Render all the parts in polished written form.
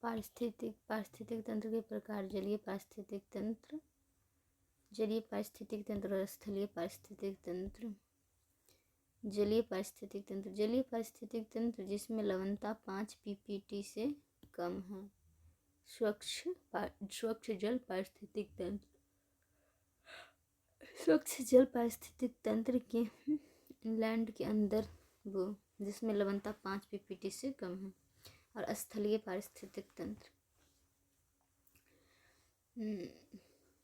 पारिस्थितिक तंत्र के प्रकार जलीय पारिस्थितिक तंत्र, जलीय पारिस्थितिक तंत्र और स्थलीय पारिस्थितिक तंत्र। जलीय पारिस्थितिक तंत्र, जलीय पारिस्थितिक तंत्र जिसमें लवणता 5 ppt से कम है। स्वच्छ जल पारिस्थितिक तंत्र, स्वच्छ जल पारिस्थितिक तंत्र के लैंड के अंदर वो जिसमें लवणता 5 ppt से कम है। और स्थलीय पारिस्थितिक तंत्र,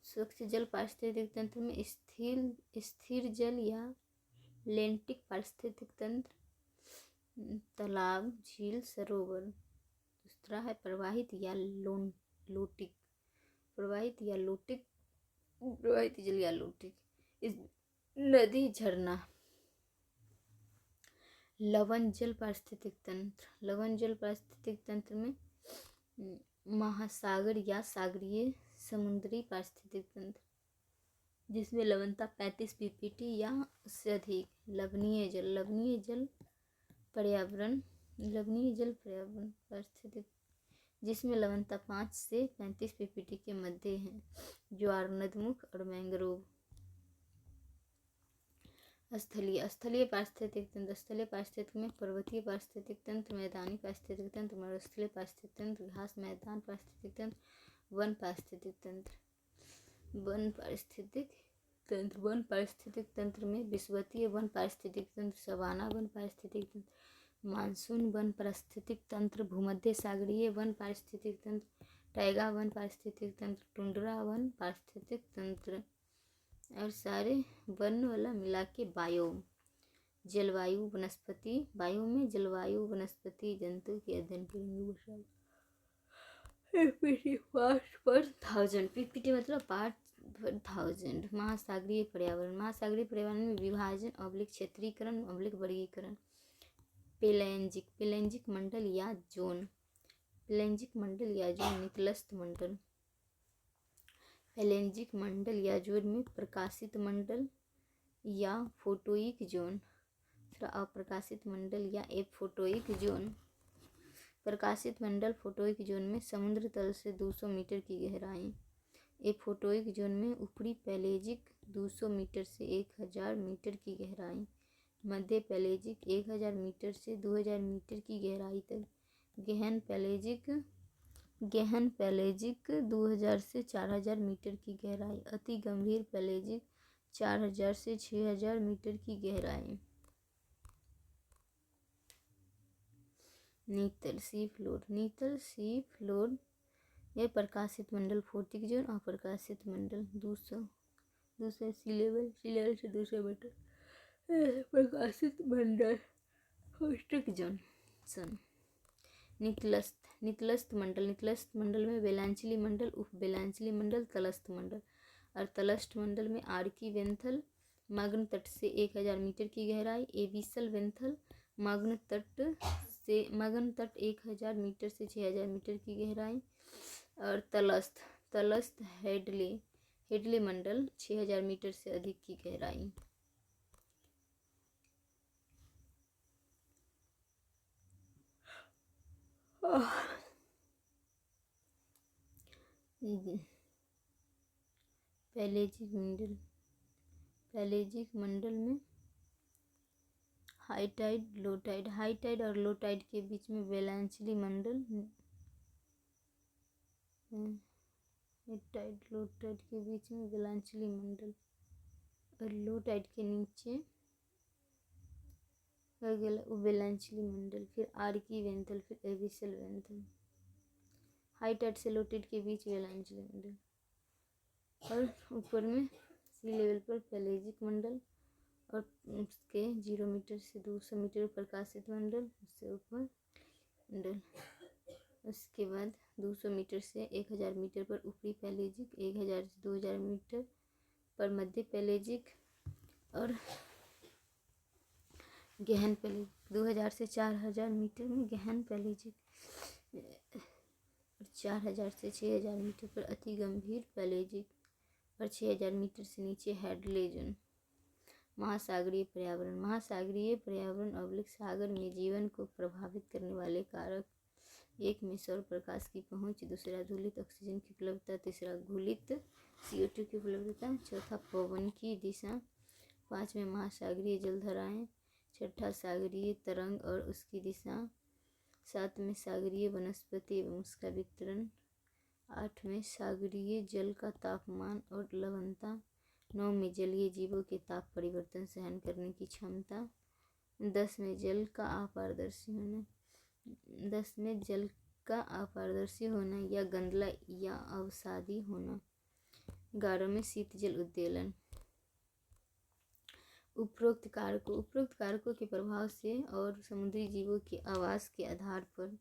स्वच्छ जल पारिस्थितिक तंत्र में स्थिर जल या लेंटिक पारिस्थितिक तंत्र, तालाब, झील, सरोवर। दूसरा है प्रवाहित या लोटिक, प्रवाहित जल या लोटिक। इस नदी, झरना। लवण जल पारिस्थितिक तंत्र, लवण जल पारिस्थितिक तंत्र में महासागर या सागरीय समुद्री पारिस्थितिक तंत्र जिसमें लवणता 35 ppt या उससे अधिक। लवणीय जल पर्यावरण पारिस्थितिक जिसमें लवणता 5 से 35 ppt के मध्य है। ज्वार, नदमुख और मैंग्रोव। स्थलीय पारिस्थितिक तंत्र, स्थलीय पारिस्थितिक में पर्वतीय पारिस्थितिक तंत्र, मैदानी पारिस्थितिक तंत्र, मरुस्थलीय पारिस्थितिक तंत्र, घास मैदान पारिस्थितिक तंत्र, वन पारिस्थितिक तंत्र। वन पारिस्थितिक तंत्र में विषुवतीय वन पारिस्थितिक तंत्र, सवाना वन पारिस्थितिक तंत्र, मानसून वन पारिस्थितिक तंत्र, भूमध्य सागरीय वन पारिस्थितिक तंत्र, टैगा वन पारिस्थितिक तंत्र, टुंड्रा वन पारिस्थितिक तंत्र। और सारे वन वाला मिला के बायोम। जलवायु वनस्पति, बायोम में जलवायु वनस्पति जंतु के अध्ययन करेंगे। पीपीटी मतलब पार्ट पर 1000। महासागरीय पर्यावरण, महासागरीय पर्यावरण में विभाजन क्षेत्रीकरण वर्गीकरण। पेलेंजिक मंडल या जोन, नितलस्थ मंडल। पेलेंजिक मंडल या जोन में प्रकाशित मंडल या फोटोइक जोन, अप्रकाशित मंडल या एफोटोइक जोन। प्रकाशित मंडल फोटोइक जोन में समुद्र तल से 200 मीटर की गहराई। एफोटोइक जोन में ऊपरी पेलेजिक 200 मीटर से 1000 मीटर की गहराई। मध्य पेलेजिक 1000 मीटर से 2000 मीटर की गहराई तक। गहन पेलेजिक 2000 से 4000 मीटर की गहराई। अति गंभीर पेलेजिक 4000 से 6000 मीटर की गहराई। नीतल सी फ्लोर यह प्रकाशित मंडल फोटिक जोन। अप्रकाशित मंडल 200 सी लेवल से 200 मीटर। प्रकाशित मंडल फोटिक जोन। नितलस्थ मंडल में बेलांचली मंडल, उप बेलांचली मंडल, तलस्थ मंडल। और तलस्थ मंडल में आर्की वेंथल मग्न तट से 1000 मीटर की गहराई। एबिसल वेंथल मग्न तट 1000 मीटर से 6000 मीटर की गहराई। और तलस्थ हेडले मंडल 6000 मीटर से अधिक की गहराई। पेलेजिक मंडल में हाई टाइड और लो टाइड के बीच में बेलांचली मंडल। लो टाइड के बीच में बेलांचली मंडल और लो टाइड के नीचे बेलांचली मंडल। फिर आर्की वेंथल, फिर एबिसल वेंथल। हाई टाइड से लो टाइड के बीच बेलांचली मंडल और ऊपर में सी लेवल पर पेलेजिक मंडल और उसके 0 मीटर से 200 मीटर प्रकाशित मंडल, उससे ऊपर मंडल। उसके बाद 200 मीटर से 1000 मीटर पर ऊपरी पेलेजिक, 1000 से 2000 मीटर पर मध्य पेलेजिक और गहन पेलेजिक। 2000 से 4000 मीटर में गहन पेलेजिक और 4000 से 6000 मीटर पर अति गंभीर पेलेजिक और 6000 मीटर से नीचे हेडले जोन। महासागरीय पर्यावरण सागर में जीवन को प्रभावित करने वाले कारक एक में सौर प्रकाश की पहुंच, दूसरा धूलित ऑक्सीजन की उपलब्धता, तीसरा घुलित CO2 की उपलब्धता, चौथा पवन की दिशा, पाँचवें महासागरीय जलधाराएं, छठा सागरीय तरंग और उसकी दिशा, सातवें सागरीय वनस्पति एवं उसका वितरण, आठवें सागरीय जल का तापमान और लवणता, नौवें जलीय जीवों के ताप परिवर्तन सहन करने की क्षमता, 10वें जल का अपारदर्शी होना या गंधला या अवसादी होना, 11वें शीत जल उद्वेलन। उपरोक्त कारकों के प्रभाव से और समुद्री जीवों के आवास के आधार पर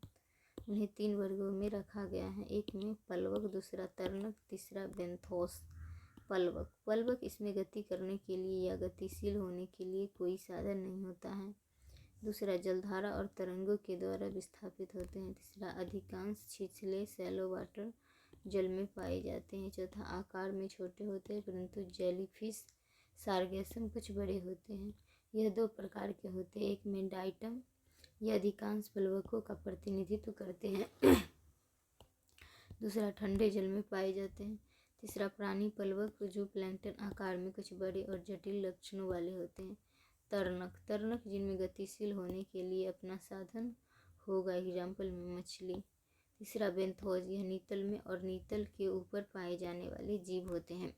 उन्हें 3 वर्गों में रखा गया है। एक में पलवक, दूसरा तरणक, तीसरा बेंथोस। पलवक इसमें गति करने के लिए या गतिशील होने के लिए कोई साधन नहीं होता है। दूसरा जलधारा और तरंगों के द्वारा विस्थापित होते हैं। तीसरा अधिकांश छिछले सैलो वाटर जल में पाए जाते हैं। चौथा आकार में छोटे होते हैं परंतु जेलीफिश सार्गेसम कुछ बड़े होते हैं। यह 2 प्रकार के होते हैं। एक में डाइटम, यह अधिकांश पलवकों का प्रतिनिधित्व करते हैं। दूसरा ठंडे जल में पाए जाते हैं। तीसरा प्राणी पलवक जो प्लैंक्टन आकार में कुछ बड़े और जटिल लक्षणों वाले होते हैं। तरणक जिनमें गतिशील होने के लिए अपना साधन होगा, एग्जाम्पल में मछली। तीसरा बेंथोस, यह नीतल में और नीतल के ऊपर पाए जाने वाले जीव होते हैं।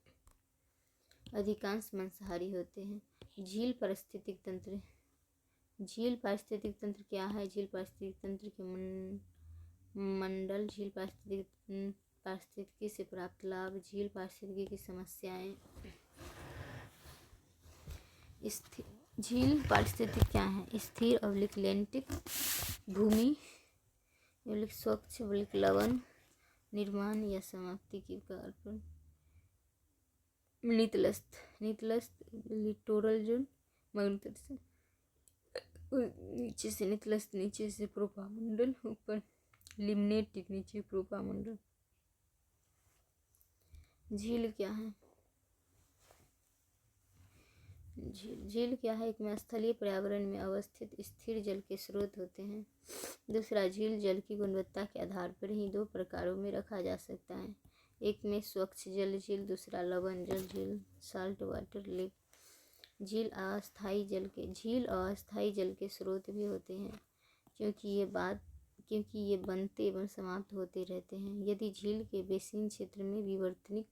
अधिकांश मांसाहारी होते हैं। झील पारिस्थितिक तंत्र क्या है? झील पारिस्थितिक तंत्र के मंडल, झील पारिस्थितिकी से प्राप्त लाभ, झील पारिस्थितिकी की समस्याएं। झील पारिस्थितिक क्या है? स्थिर लेंटिक भूमि, स्वच्छ लवण निर्माण या समाप्ति की कारण। नीतलस्थ लिटोरल जोन, नीचे से नीतलस्थ, नीचे से प्रोपामंडल, ऊपर लिम्नेटिक, नीचे प्रोपामंडल। झील क्या है? झील क्या है? एक में स्थलीय पर्यावरण में अवस्थित स्थिर जल के स्रोत होते हैं। दूसरा, झील जल की गुणवत्ता के आधार पर ही 2 प्रकारों में रखा जा सकता है। एक में स्वच्छ जल झील, दूसरा लवण जल झील, साल्ट वाटर लेक। झील अस्थायी जल के स्रोत भी होते हैं क्योंकि ये बनते एवं समाप्त होते रहते हैं। यदि झील के बेसिन क्षेत्र में विवर्तनिक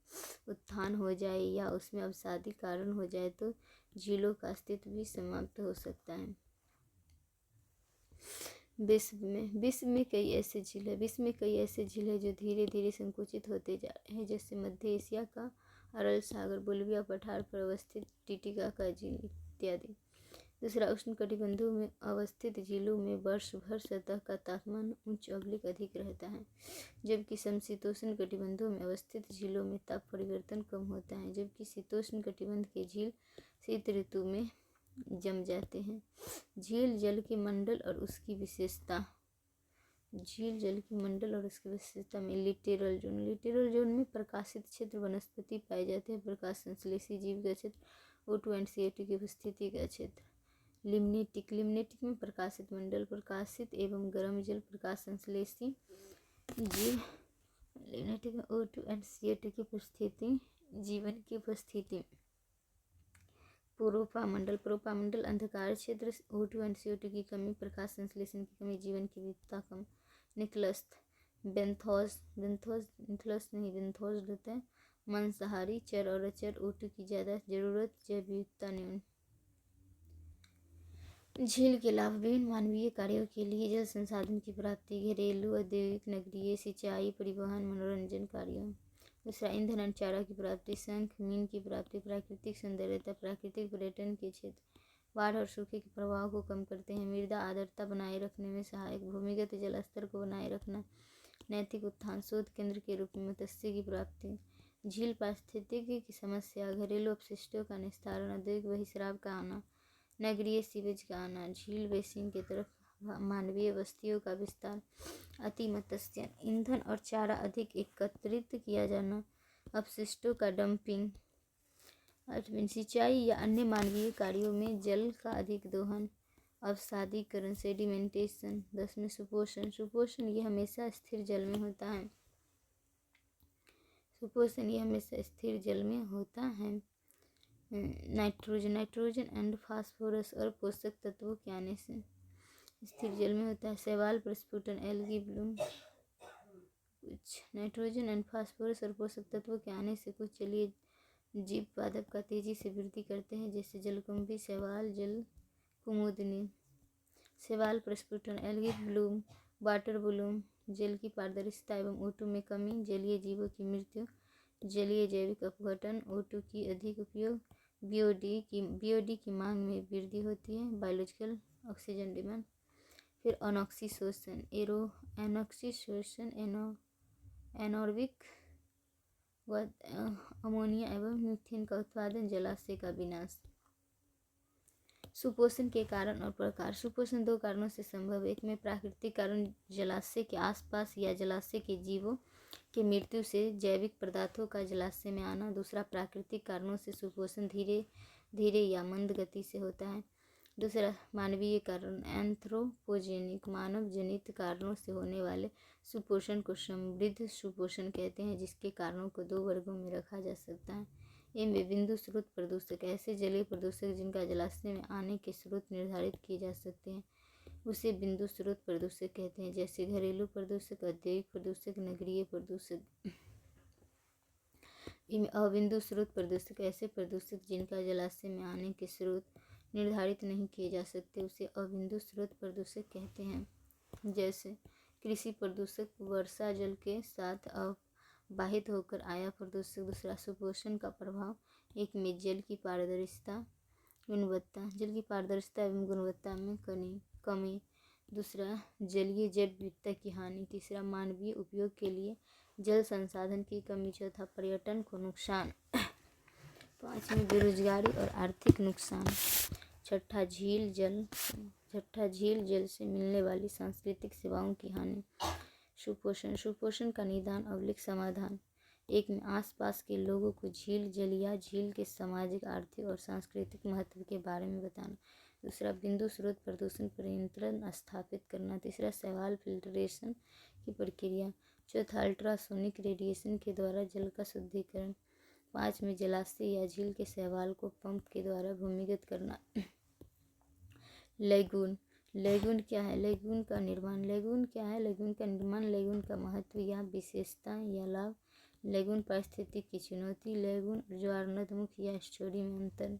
उत्थान हो जाए या उसमें अवसादी कारण हो जाए तो झीलों का अस्तित्व भी समाप्त हो सकता है। विश्व में कई ऐसे झील हैं जो धीरे धीरे संकुचित होते जा रहे हैं, जैसे मध्य एशिया का अरल सागर, बोलिविया पठार पर अवस्थित टिटिकाका झील इत्यादि। दूसरा, उष्णकटिबंधों में अवस्थित झीलों में वर्ष भर सतह का तापमान उच्च/अधिक रहता है, जबकि समशीतोष्ण कटिबंधों में अवस्थित झीलों में ताप परिवर्तन कम होता है, जबकि शीतोष्ण कटिबंध के झील शीत ऋतु में जम जाते हैं। झील जल के मंडल और उसकी विशेषता में लिटोरल जोन में प्रकाशित क्षेत्र वनस्पति पाए जाते हैं। प्रकाश संश्लेषी जीव का क्षेत्र, O2 और CO2 की उपस्थिति का क्षेत्र। लिम्नेटिक में प्रकाशित मंडल, प्रकाशित एवं गर्म जल, प्रकाश संश्लेषी जीव। लिम्नेटिक में O2 और CO2 की उपस्थिति, जीवन की उपस्थिति। प्रोपामंडल अंधकार क्षेत्र, O2 और CO2 की कमी, प्रकाश संश्लेषण की कमी, जीवन की विविधता कम। नीतलस्थ बेंथोस होता है। मांसाहारी, चर और अचर, O2 की ज़्यादा जरूरत, जैव विविधता न्यून। झील के लाभ विभिन्न मानवीय कार्यों के लिए जल संसाधन की प्राप्ति, घरेलू, औद्योगिक, नगरीय, सिंचाई, परिवहन, मनोरंजन कार्यों। दूसरा, ईंधन और चारा की प्राप्ति, शंख, मीन की प्राप्ति, प्राकृतिक सौंदर्यता, प्राकृतिक पर्यटन के क्षेत्र, बाढ़ और सूखे के प्रभाव को कम करते हैं, मृदा आर्द्रता बनाए रखने में सहायक, भूमिगत जल स्तर को बनाए रखना, नैतिक उत्थान, शोध केंद्र के रूप में मत्स्य की प्राप्ति। झील पारिस्थितिकी की समस्या, घरेलू अपशिष्टों का निस्तारण, औद्योगिक बहिस्राव का आना, नगरीय सीवेज का आना, झील बेसिन के तरफ मानवीय बस्तियों का विस्तार, अति मत्स्यन, ईंधन और चारा अधिक एकत्रित किया जाना, अपशिष्टों का डंपिंग, सिंचाई या अन्य मानवीय कार्यों में जल का अधिक दोहन, अवसादीकरण सेडिमेंटेशन। 10 में सुपोषण। सुपोषण ये हमेशा स्थिर जल में होता है। सुपोषण ये हमेशा स्थिर जल में होता है। नाइट्रोजन एंड फास्फोरस और पोषक तत्वों के आने से स्थिर जल में होता है। शैवाल प्रस्फुटन एल्गी ब्लूम। कुछ नाइट्रोजन एंड फास्फोरस और पोषक तत्वों के आने से कुछ जलीय जीव पादप का तेजी से वृद्धि करते हैं, जैसे जलकुंभी, शैवाल, जल कुमुदनी। शैवाल प्रस्फुटन एल्गी ब्लूम, वाटर ब्लूम। जल की पारदर्शिता एवं O2 में कमी, जलीय जीवों की मृत्यु, जलीय जैविक अपघटन, O2 की अधिक उपयोग, बीओडी की मांग में वृद्धि होती है, बायोलॉजिकल ऑक्सीजन डिमांड। फिर अनॉक्सीशोषण, एनॉक्सीशोषण एनॉर्बिक अमोनिया एवं मीथेन का उत्पादन, जलाशय का विनाश। सुपोषण के कारण और प्रकार। सुपोषण 2 कारणों से संभव है। एक में प्राकृतिक कारण, जलाशय के आसपास या जलाशय के जीवों के मृत्यु से जैविक पदार्थों का जलाशय में आना। दूसरा, प्राकृतिक कारणों से सुपोषण धीरे धीरे या मंद गति से होता है। दूसरा, मानवीय कारण, एंथ्रोपोजेनिक, मानव जनित कारणों से होने वाले सुपोषण को समृद्ध सुपोषण कहते हैं, जिसके कारणों को 2 वर्गों में रखा जा सकता है। इनमें बिंदु स्रोत प्रदूषक, ऐसे जलीय प्रदूषक जिनका जलाशय में आने के स्रोत निर्धारित किए जा सकते हैं, उसे बिंदु स्रोत प्रदूषक कहते हैं, जैसे घरेलू प्रदूषक, औद्योगिक प्रदूषक, नगरीय प्रदूषक। इनमें अबिंदु स्रोत प्रदूषक, ऐसे प्रदूषक जिनका जलाशय में आने के स्रोत निर्धारित नहीं किए जा सकते, उसे अबिंदु स्रोत प्रदूषक कहते हैं, जैसे कृषि प्रदूषक, वर्षा जल के साथ बाहित होकर आया प्रदूषक। दूसरा, सुपोषण का प्रभाव। एक में जल की पारदर्शिता, गुणवत्ता, जल की पारदर्शिता एवं गुणवत्ता में कमी। दूसरा, जलीय जैव विविधता की हानि। तीसरा, मानवीय उपयोग के लिए जल संसाधन की कमी। चौथा, पर्यटन को नुकसान। 5 में बेरोजगारी और आर्थिक नुकसान। छठा, झील जल से मिलने वाली सांस्कृतिक सेवाओं की हानि। सुपोषण का निदान अवलिक समाधान। एक में आसपास के लोगों को झील जल या झील के सामाजिक, आर्थिक और सांस्कृतिक महत्व के बारे में बताना। दूसरा, बिंदु स्रोत प्रदूषण पर नियंत्रण स्थापित करना। तीसरा, शैवाल फिल्ट्रेशन की प्रक्रिया। चौथा, अल्ट्रासोनिक रेडिएशन के द्वारा जल का शुद्धिकरण। 5 में जलाशय या झील के शैवाल को पंप के द्वारा भूमिगत करना। लैगून क्या है? लैगून का निर्माण। लैगून का महत्व या विशेषता या लाभ। लैगून पारिस्थितिकी की चुनौती। लैगून ज्वारनदमुख या एस्चुरी में अंतर।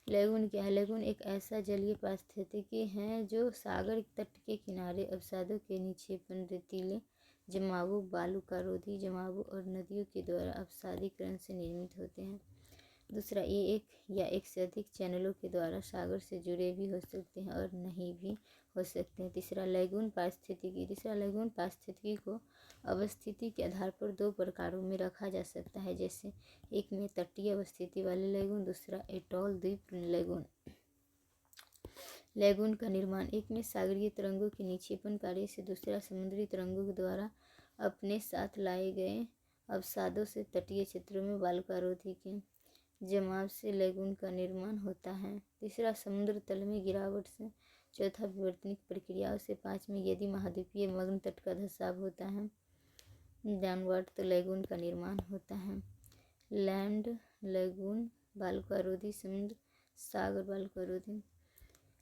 लैगून क्या है? लैगून एक ऐसा जलीय पारिस्थितिकी है जो सागर तट के किनारे अवसादों के निक्षेपण, रेतीले जमावों, बालूकारोधी जमावों और नदियों के द्वारा अवसादीकरण से निर्मित होते हैं। दूसरा, ये एक या एक से अधिक चैनलों के द्वारा सागर से जुड़े भी हो सकते हैं और नहीं भी हो सकते हैं। तीसरा, लैगून पारिस्थितिकी को अवस्थिति के आधार पर 2 प्रकारों में रखा जा सकता है, जैसे एक में तटीय अवस्थिति वाले लैगून, दूसरा एटॉल द्वीप लैगून। लैगून का निर्माण। एक में सागरीय तरंगों के निक्षेपण कार्य से, दूसरा समुद्री तरंगों के द्वारा अपने साथ लाए गए अवसादों से तटीय क्षेत्रों में बालूकारोधी के जमाव से लैगून का निर्माण होता है। तीसरा, समुद्र तल में गिरावट से। चौथा, विवर्तनिक प्रक्रियाओं से। 5 में यदि महाद्वीपीय मग्न तट का धंसाव होता है डाउनवर्ड, तो लैगून का निर्माण होता है। लैंड लैगून बालूकारोधी, समुद्र सागर बालूकारोधी।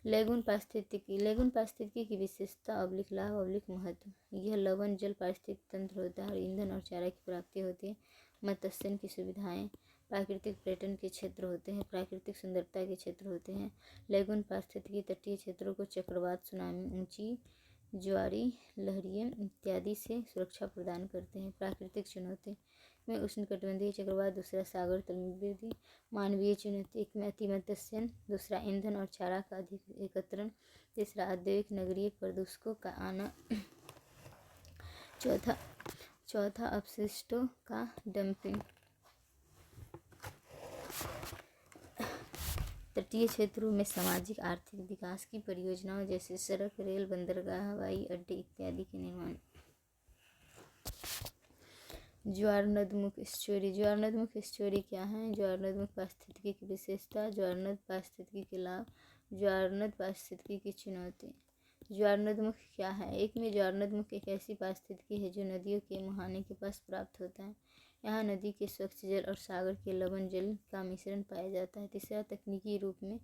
लैगून पारिस्थितिकी की विशेषता अवलिक लाभ अवलिक महत्व। यह लवण जल पारिस्थितिक तंत्र होता है और ईंधन और चारा की प्राप्ति होती है। मत्स्यन की सुविधाएं। प्राकृतिक पर्यटन के क्षेत्र होते हैं। प्राकृतिक सुंदरता के क्षेत्र होते हैं। लैगून पारिस्थितिकी तटीय क्षेत्रों को चक्रवात, सुनामी, ऊंची ज्वारी लहरियों इत्यादि से सुरक्षा प्रदान करते हैं। प्राकृतिक चुनौती में उष्णकटिबंधीय चक्रवात, दूसरा सागर तल में वृद्धि। मानवीय चुनौती, एक में अतिमत्स्यन, दूसरा ईंधन और चारा का अधिक एकत्रण, तीसरा औद्योगिक नगरीय प्रदूषकों का आना, चौथा अपशिष्टों का डंपिंग। तटीय क्षेत्रों में सामाजिक आर्थिक विकास की परियोजनाओं जैसे सड़क, रेल, बंदरगाह, हवाई अड्डे इत्यादि के निर्माण। ज्वारनदमुख एस्चुरी क्या है? ज्वारनदमुख पारिस्थितिकी की विशेषता। ज्वारनद पारिस्थितिकी के लाभ। ज्वारनद पारिस्थितिकी की चुनौती। ज्वारनदमुख क्या है? एक में ज्वारनदमुख एक ऐसी पारिस्थितिकी है जो नदियों के मुहाने के पास प्राप्त होता है। यहाँ नदी के स्वच्छ जल और सागर के लवण जल का मिश्रण पाया जाता है। तीसरा, तकनीकी रूप में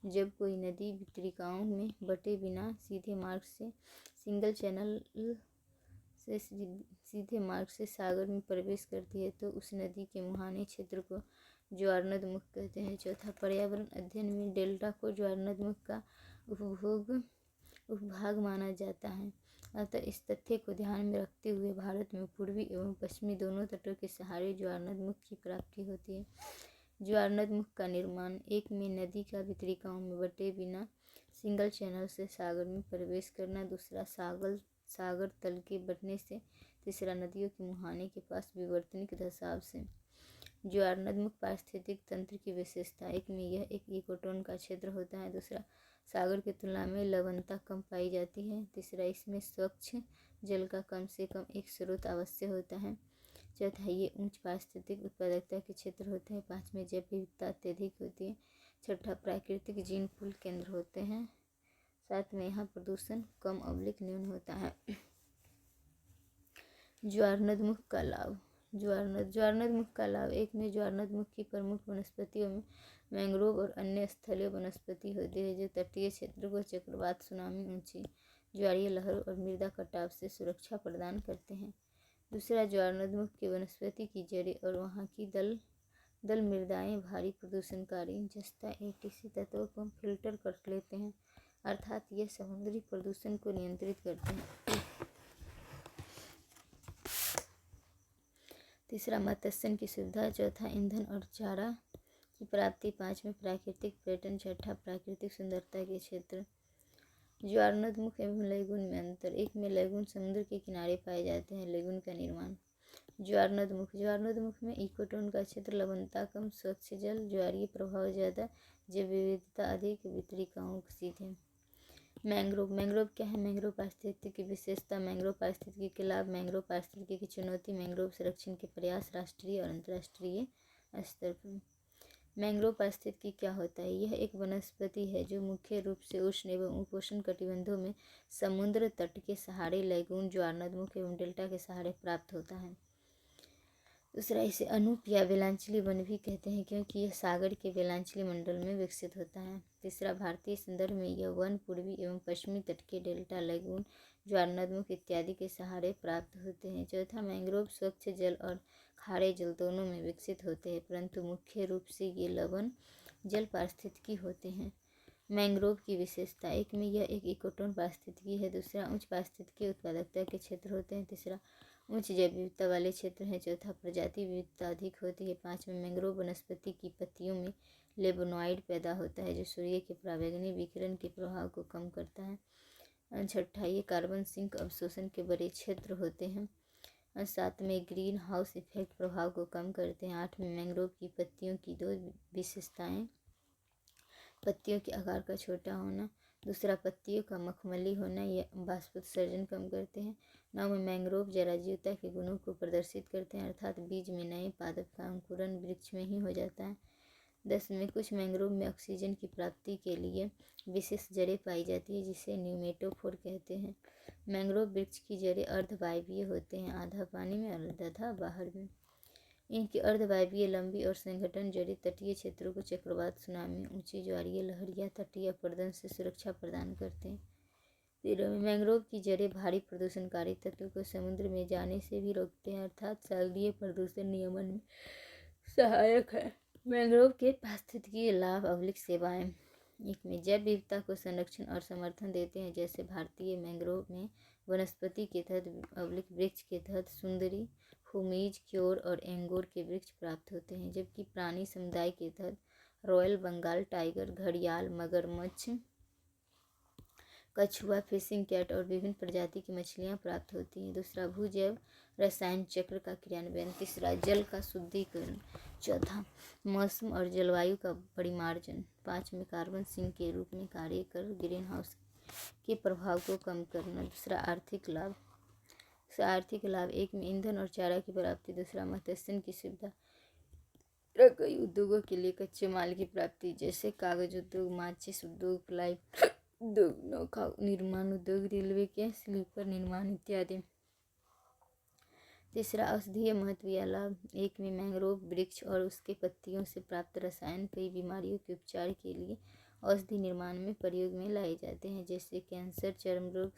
जब कोई नदी वितरिकाओं में बटे बिना सीधे मार्ग से सिंगल चैनल से सीधे मार्ग से सागर में प्रवेश करती है तो उस नदी के मुहाने क्षेत्र को ज्वारनदमुख कहते हैं। चौथा, पर्यावरण अध्ययन में डेल्टा को ज्वारनदमुख का उपभाग माना जाता है। अतः इस तथ्य को ध्यान में रखते हुए भारत में पूर्वी एवं पश्चिमी दोनों तटों के सहारे ज्वारनदमुख की प्राप्ति होती है। ज्वारनदमुख का निर्माण। एक में नदी का वितरिकाओं में बटे बिना सिंगल चैनल से सागर में प्रवेश करना। दूसरा, सागर तल के बढ़ने से। तीसरा, नदियों के मुहाने के पास विवर्तनिक धसाव से। ज्वारनदमुख पारिस्थितिक तंत्र की विशेषता। एक में यह एक इकोटोन का क्षेत्र होता है। दूसरा, सागर की तुलना में लवणता कम पाई जाती है। तीसरा, इसमें स्वच्छ जल का कम से कम एक स्रोत अवश्य होता है। चौथा, ये उच्च पारिस्थितिक उत्पादकता के क्षेत्र होते हैं। पाँचवें, जैव विविधता अत्यधिक होती है। छठा, प्राकृतिक जीन पूल केंद्र होते हैं। सातवें, यहाँ प्रदूषण कम न्यून होता है। ज्वारनदमुख का लाभ। ज्वारनदमुख का लाभ। एक में ज्वारनदमुख की प्रमुख वनस्पतियों में मैंग्रोव और अन्य स्थलीय वनस्पति होती है जो तटीय क्षेत्र को चक्रवात, सुनामी, ऊंची ज्वारीय लहरों और मृदा कटाव से सुरक्षा प्रदान करते हैं। दूसरा, ज्वारनदमुख की वनस्पति की जड़ें और वहाँ की दल मृदाएं भारी प्रदूषणकारी जस्ता एटीसी तत्वों को फिल्टर कर लेते हैं, अर्थात ये समुद्री प्रदूषण को नियंत्रित करते हैं। तीसरा, मत्स्यन की सुविधा। चौथा, ईंधन और चारा की प्राप्ति। पाँचवें, प्राकृतिक पर्यटन। छठा, प्राकृतिक सुंदरता के क्षेत्र। ज्वारनदमुख एवं लैगून में अंतर। एक में लैगून समुद्र के किनारे पाए जाते हैं। लैगून का निर्माण। ज्वारनदमुख में इकोटोन का क्षेत्र, लवणता कम, स्वच्छ जल, ज्वारीय प्रभाव ज़्यादा, जैव विविधता अधिक, वितरिकाओं सीधे। मैंग्रोव क्या है? मैंग्रोव पारिस्थितिकी की विशेषता। मैंग्रोव पारिस्थितिकी के लाभ। मैंग्रोव पारिस्थितिकी की चुनौती। मैंग्रोव संरक्षण के प्रयास राष्ट्रीय और अंतर्राष्ट्रीय स्तर पर। मैंग्रोव पारिस्थितिकी क्या होता है? यह एक वनस्पति है जो मुख्य रूप से उष्ण एवं उपोष्ण कटिबंधों में समुद्र तट के सहारे, लैगून, ज्वारनदमुख एवं डेल्टा के सहारे प्राप्त होता है। दूसरा, इसे अनूप या बेलांचली वन भी कहते हैं क्योंकि यह सागर के बेलांचली मंडल में विकसित होता है। तीसरा, भारतीय संदर्भ में यह वन पूर्वी एवं पश्चिमी तट के डेल्टा, लैगून, ज्वारनदमुख इत्यादि के सहारे प्राप्त होते हैं। चौथा, मैंग्रोव स्वच्छ जल और खारे जल दोनों में विकसित होते हैं परंतु मुख्य रूप से ये लवण जल पारिस्थितिकी होते हैं। मैंग्रोव की विशेषता। एक में यह एक इकोटोन पारिस्थितिकी है। दूसरा, उच्च पारिस्थितिकी उत्पादकता के क्षेत्र होते हैं। तीसरा, उच्च जैव विविधता वाले क्षेत्र हैं। चौथा, प्रजाति विविधता अधिक होती है। पाँचवें, मैंग्रोव वनस्पति की पत्तियों में लेबोनॉइड पैदा होता है जो सूर्य के पराबैंगनी विकिरण के प्रभाव को कम करता है। छठा, ये कार्बन सिंक अवशोषण के बड़े क्षेत्र होते हैं। सातवें, ग्रीन हाउस इफेक्ट प्रभाव को कम करते हैं। आठवें, मैंग्रोव की पत्तियों की दो विशेषताएं। पत्तियों के आकार का छोटा होना। दूसरा, पत्तियों का मखमली होना। यह बाष्पोत्सर्जन कम करते हैं। नौवें, मैंग्रोव जराजीवता के गुणों को प्रदर्शित करते हैं अर्थात बीज में नए पादप का अंकुरण वृक्ष में ही हो जाता है। 10वें, कुछ मैंग्रोव में ऑक्सीजन की प्राप्ति के लिए विशेष जड़ें पाई जाती है जिसे न्यूमेटोफोर कहते हैं। मैंग्रोव वृक्ष की जड़ें अर्धवायवीय होते हैं, आधा पानी में और आधा बाहर में। इनकी अर्धवायवीय लंबी और संगठन जड़ें तटीय क्षेत्रों को चक्रवात, सुनामी, ऊंची ज्वारीय लहर या तटीय अपरदन से सुरक्षा प्रदान करते हैं। 13वें, मैंग्रोव की जड़ें भारी प्रदूषणकारी तत्वों को समुद्र में जाने से भी रोकते हैं अर्थात सागरीय प्रदूषण नियमन में सहायक है। मैंग्रोव के पारिस्थितिकीय लाभ अवलिक सेवाएं। एक में जैव विविधता को संरक्षण और समर्थन देते हैं जैसे भारतीय मैंग्रोव में वनस्पति के तहत अवलिक वृक्ष के तहत सुंदरी, हुमीज, क्योर और एंगोर के वृक्ष प्राप्त होते हैं जबकि प्राणी समुदाय के तहत रॉयल बंगाल टाइगर, घड़ियाल, मगरमच्छ, कछुआ, फिशिंग कैट और विभिन्न प्रजाति की मछलियाँ प्राप्त होती हैं। दूसरा, भूजैव रसायन चक्र का क्रियान्वयन। तीसरा, जल का शुद्धिकरण। चौथा, मौसम और जलवायु का परिमार्जन। पाँचवें, कार्बन सिंक के रूप में कार्य कर ग्रीन हाउस के प्रभाव को कम करना। दूसरा, आर्थिक लाभ। एक में ईंधन और चारा की प्राप्ति। दूसरा, मत्स्यन की सुविधा। तरह कई उद्योगों के लिए कच्चे माल की प्राप्ति, जैसे कागज उद्योग, माचिस उद्योग, प्लाई उद्योग, नौका निर्माण उद्योग, रेलवे के स्लीपर निर्माण इत्यादि। तीसरा, औषधीय महत्व या लाभ। एक में मैंग्रोव वृक्ष और उसके पत्तियों से प्राप्त रसायन कई बीमारियों के उपचार के लिए औषधि निर्माण में प्रयोग में लाए जाते हैं, जैसे कैंसर, चर्म रोग,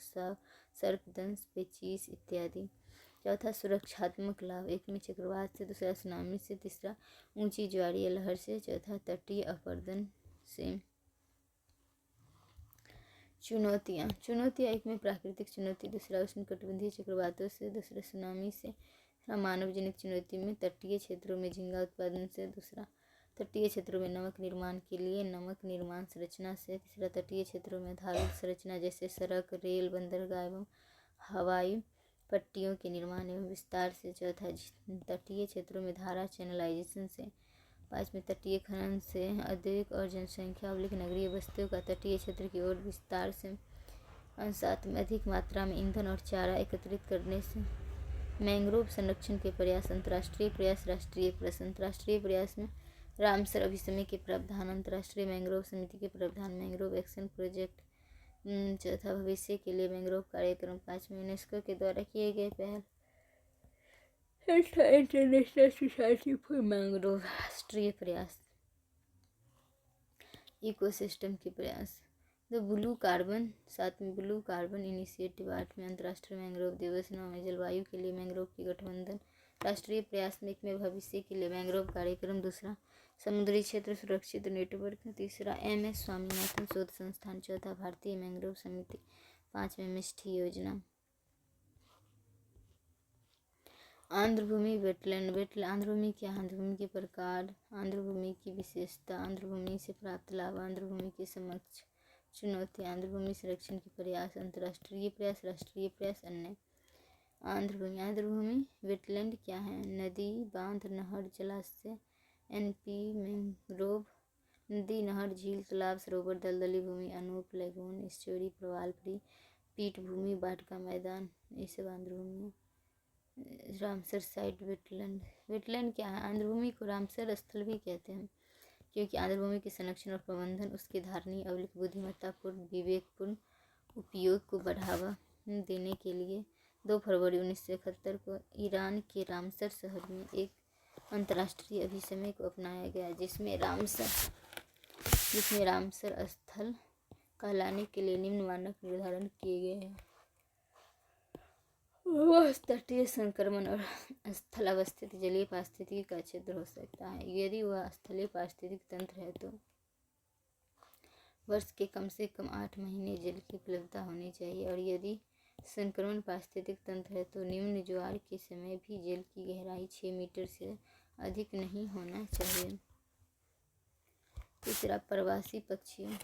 सर्पदंश, पेचिश इत्यादि। चौथा, सुरक्षात्मक लाभ। एक में चक्रवात से, दूसरा सुनामी से, तीसरा ऊंची ज्वारीय लहर से, चौथा तटीय अपरदन से। चुनौतियाँ। एक में प्राकृतिक चुनौती, दूसरा उष्णकटिबंधीय चक्रवातों से, दूसरा सुनामी से, तीसरा मानव जनित चुनौती में तटीय क्षेत्रों में झींगा उत्पादन से, दूसरा तटीय क्षेत्रों में नमक निर्माण के लिए नमक निर्माण संरचना से, तीसरा तटीय क्षेत्रों में आधारभूत संरचना जैसे सड़क, रेल, बंदरगाह एवं हवाई पट्टियों के निर्माण एवं विस्तार से, चौथा तटीय क्षेत्रों में धारा चैनलाइजेशन से, पाँचवें तटीय खनन से अधिक और जनसंख्या नगरीय बस्तियों का तटीय क्षेत्र की ओर विस्तार से, सातवें अधिक मात्रा में ईंधन और चारा एकत्रित करने से। मैंग्रोव संरक्षण के प्रयास। अंतर्राष्ट्रीय प्रयास, राष्ट्रीय प्रयास। अंतर्राष्ट्रीय प्रयास में रामसर अभिसमय के प्रावधान, अंतर्राष्ट्रीय मैंग्रोव समिति के प्रावधान, मैंग्रोव एक्शन प्रोजेक्ट। चौथा, भविष्य के लिए मैंग्रोव कार्यक्रम। पाँचवें, यूनेस्को के द्वारा किए गए पहल। International society for mangrove. राष्ट्रीय प्रयास, इकोसिस्टम के प्रयास। The blue carbon. सातवें, ब्लू कार्बन इनिशिएटिव। आठवें, अंतर्राष्ट्रीय मैंग्रोव दिवस। नौवें, जलवायु के लिए मैंग्रोव की गठबंधन। राष्ट्रीय प्रयास में एक में भविष्य के लिए मैंग्रोव कार्यक्रम, दूसरा समुद्री क्षेत्र सुरक्षित नेटवर्क, तीसरा MS स्वामीनाथन शोध संस्थान, चौथा भारतीय मैंग्रोव समिति, पाँचवें मिष्टी योजना। आर्द्रभूमि, वेटलैंड। आर्द्रभूमि क्या है? आर्द्रभूमि के प्रकार, आर्द्रभूमि की विशेषता, आर्द्रभूमि से प्राप्त लाभ, आर्द्रभूमि के समक्ष चुनौती, आर्द्रभूमि संरक्षण के प्रयास, अंतर्राष्ट्रीय प्रयास, राष्ट्रीय प्रयास, अन्य। आर्द्रभूमि वेटलैंड क्या है? नदी, बांध, नहर, जलाशय, NP, मैंग्रोव, नदी, नहर, झील, तालाब, सरोवर, दलदली भूमि, अनूप, लैगून, एस्चुरी, प्रवाल, पीठ भूमि, बाढ़ का मैदान, ये सब आर्द्रभूमि। Ramsar site wetland. वेटलैंड क्या है? आर्द्रभूमि को रामसर स्थल भी कहते हैं, क्योंकि आर्द्रभूमि के संरक्षण और प्रबंधन, उसके धारणीय अवलिक बुद्धिमत्तापूर्ण विवेकपूर्ण उपयोग को बढ़ावा देने के लिए 2 फरवरी 1971 को ईरान के रामसर शहर में एक अंतर्राष्ट्रीय अभिसमय को अपनाया गया, जिसमें रामसर स्थल कहलाने के लिए निम्न मानक निर्धारण किए गए हैं। वह तटीय संक्रमण और स्थल अवस्थित जलीय पारिस्थितिकी का क्षेत्र हो सकता है। यदि वह स्थलीय पारिस्थितिक तंत्र है तो वर्ष के कम से कम 8 महीने जल की उपलब्धता होनी चाहिए, और यदि संक्रमण पारिस्थितिक तंत्र है तो निम्न ज्वार के समय भी जल की गहराई 6 मीटर से अधिक नहीं होना चाहिए। तीसरा, प्रवासी पक्षियों।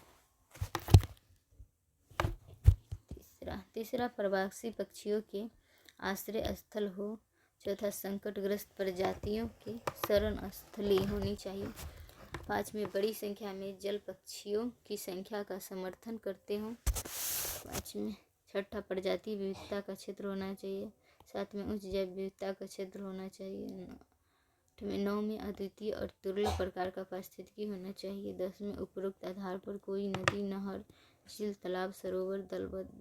तीसरा प्रवासी पक्षियों के आश्रय स्थल हो। चौथा, संकटग्रस्त प्रजातियों के शरण स्थली होनी चाहिए। पाँचवें, बड़ी संख्या में जल पक्षियों की संख्या का समर्थन करते हों। छठा, प्रजाति विविधता का क्षेत्र होना चाहिए। सातवें, उच्च जैव विविधता का क्षेत्र होना चाहिए। नौवें, अद्वितीय और दुर्लभ प्रकार का पारिस्थितिकी होना चाहिए। 10वें, उपरोक्त आधार पर कोई नदी, नहर, झील, तालाब, सरोवर,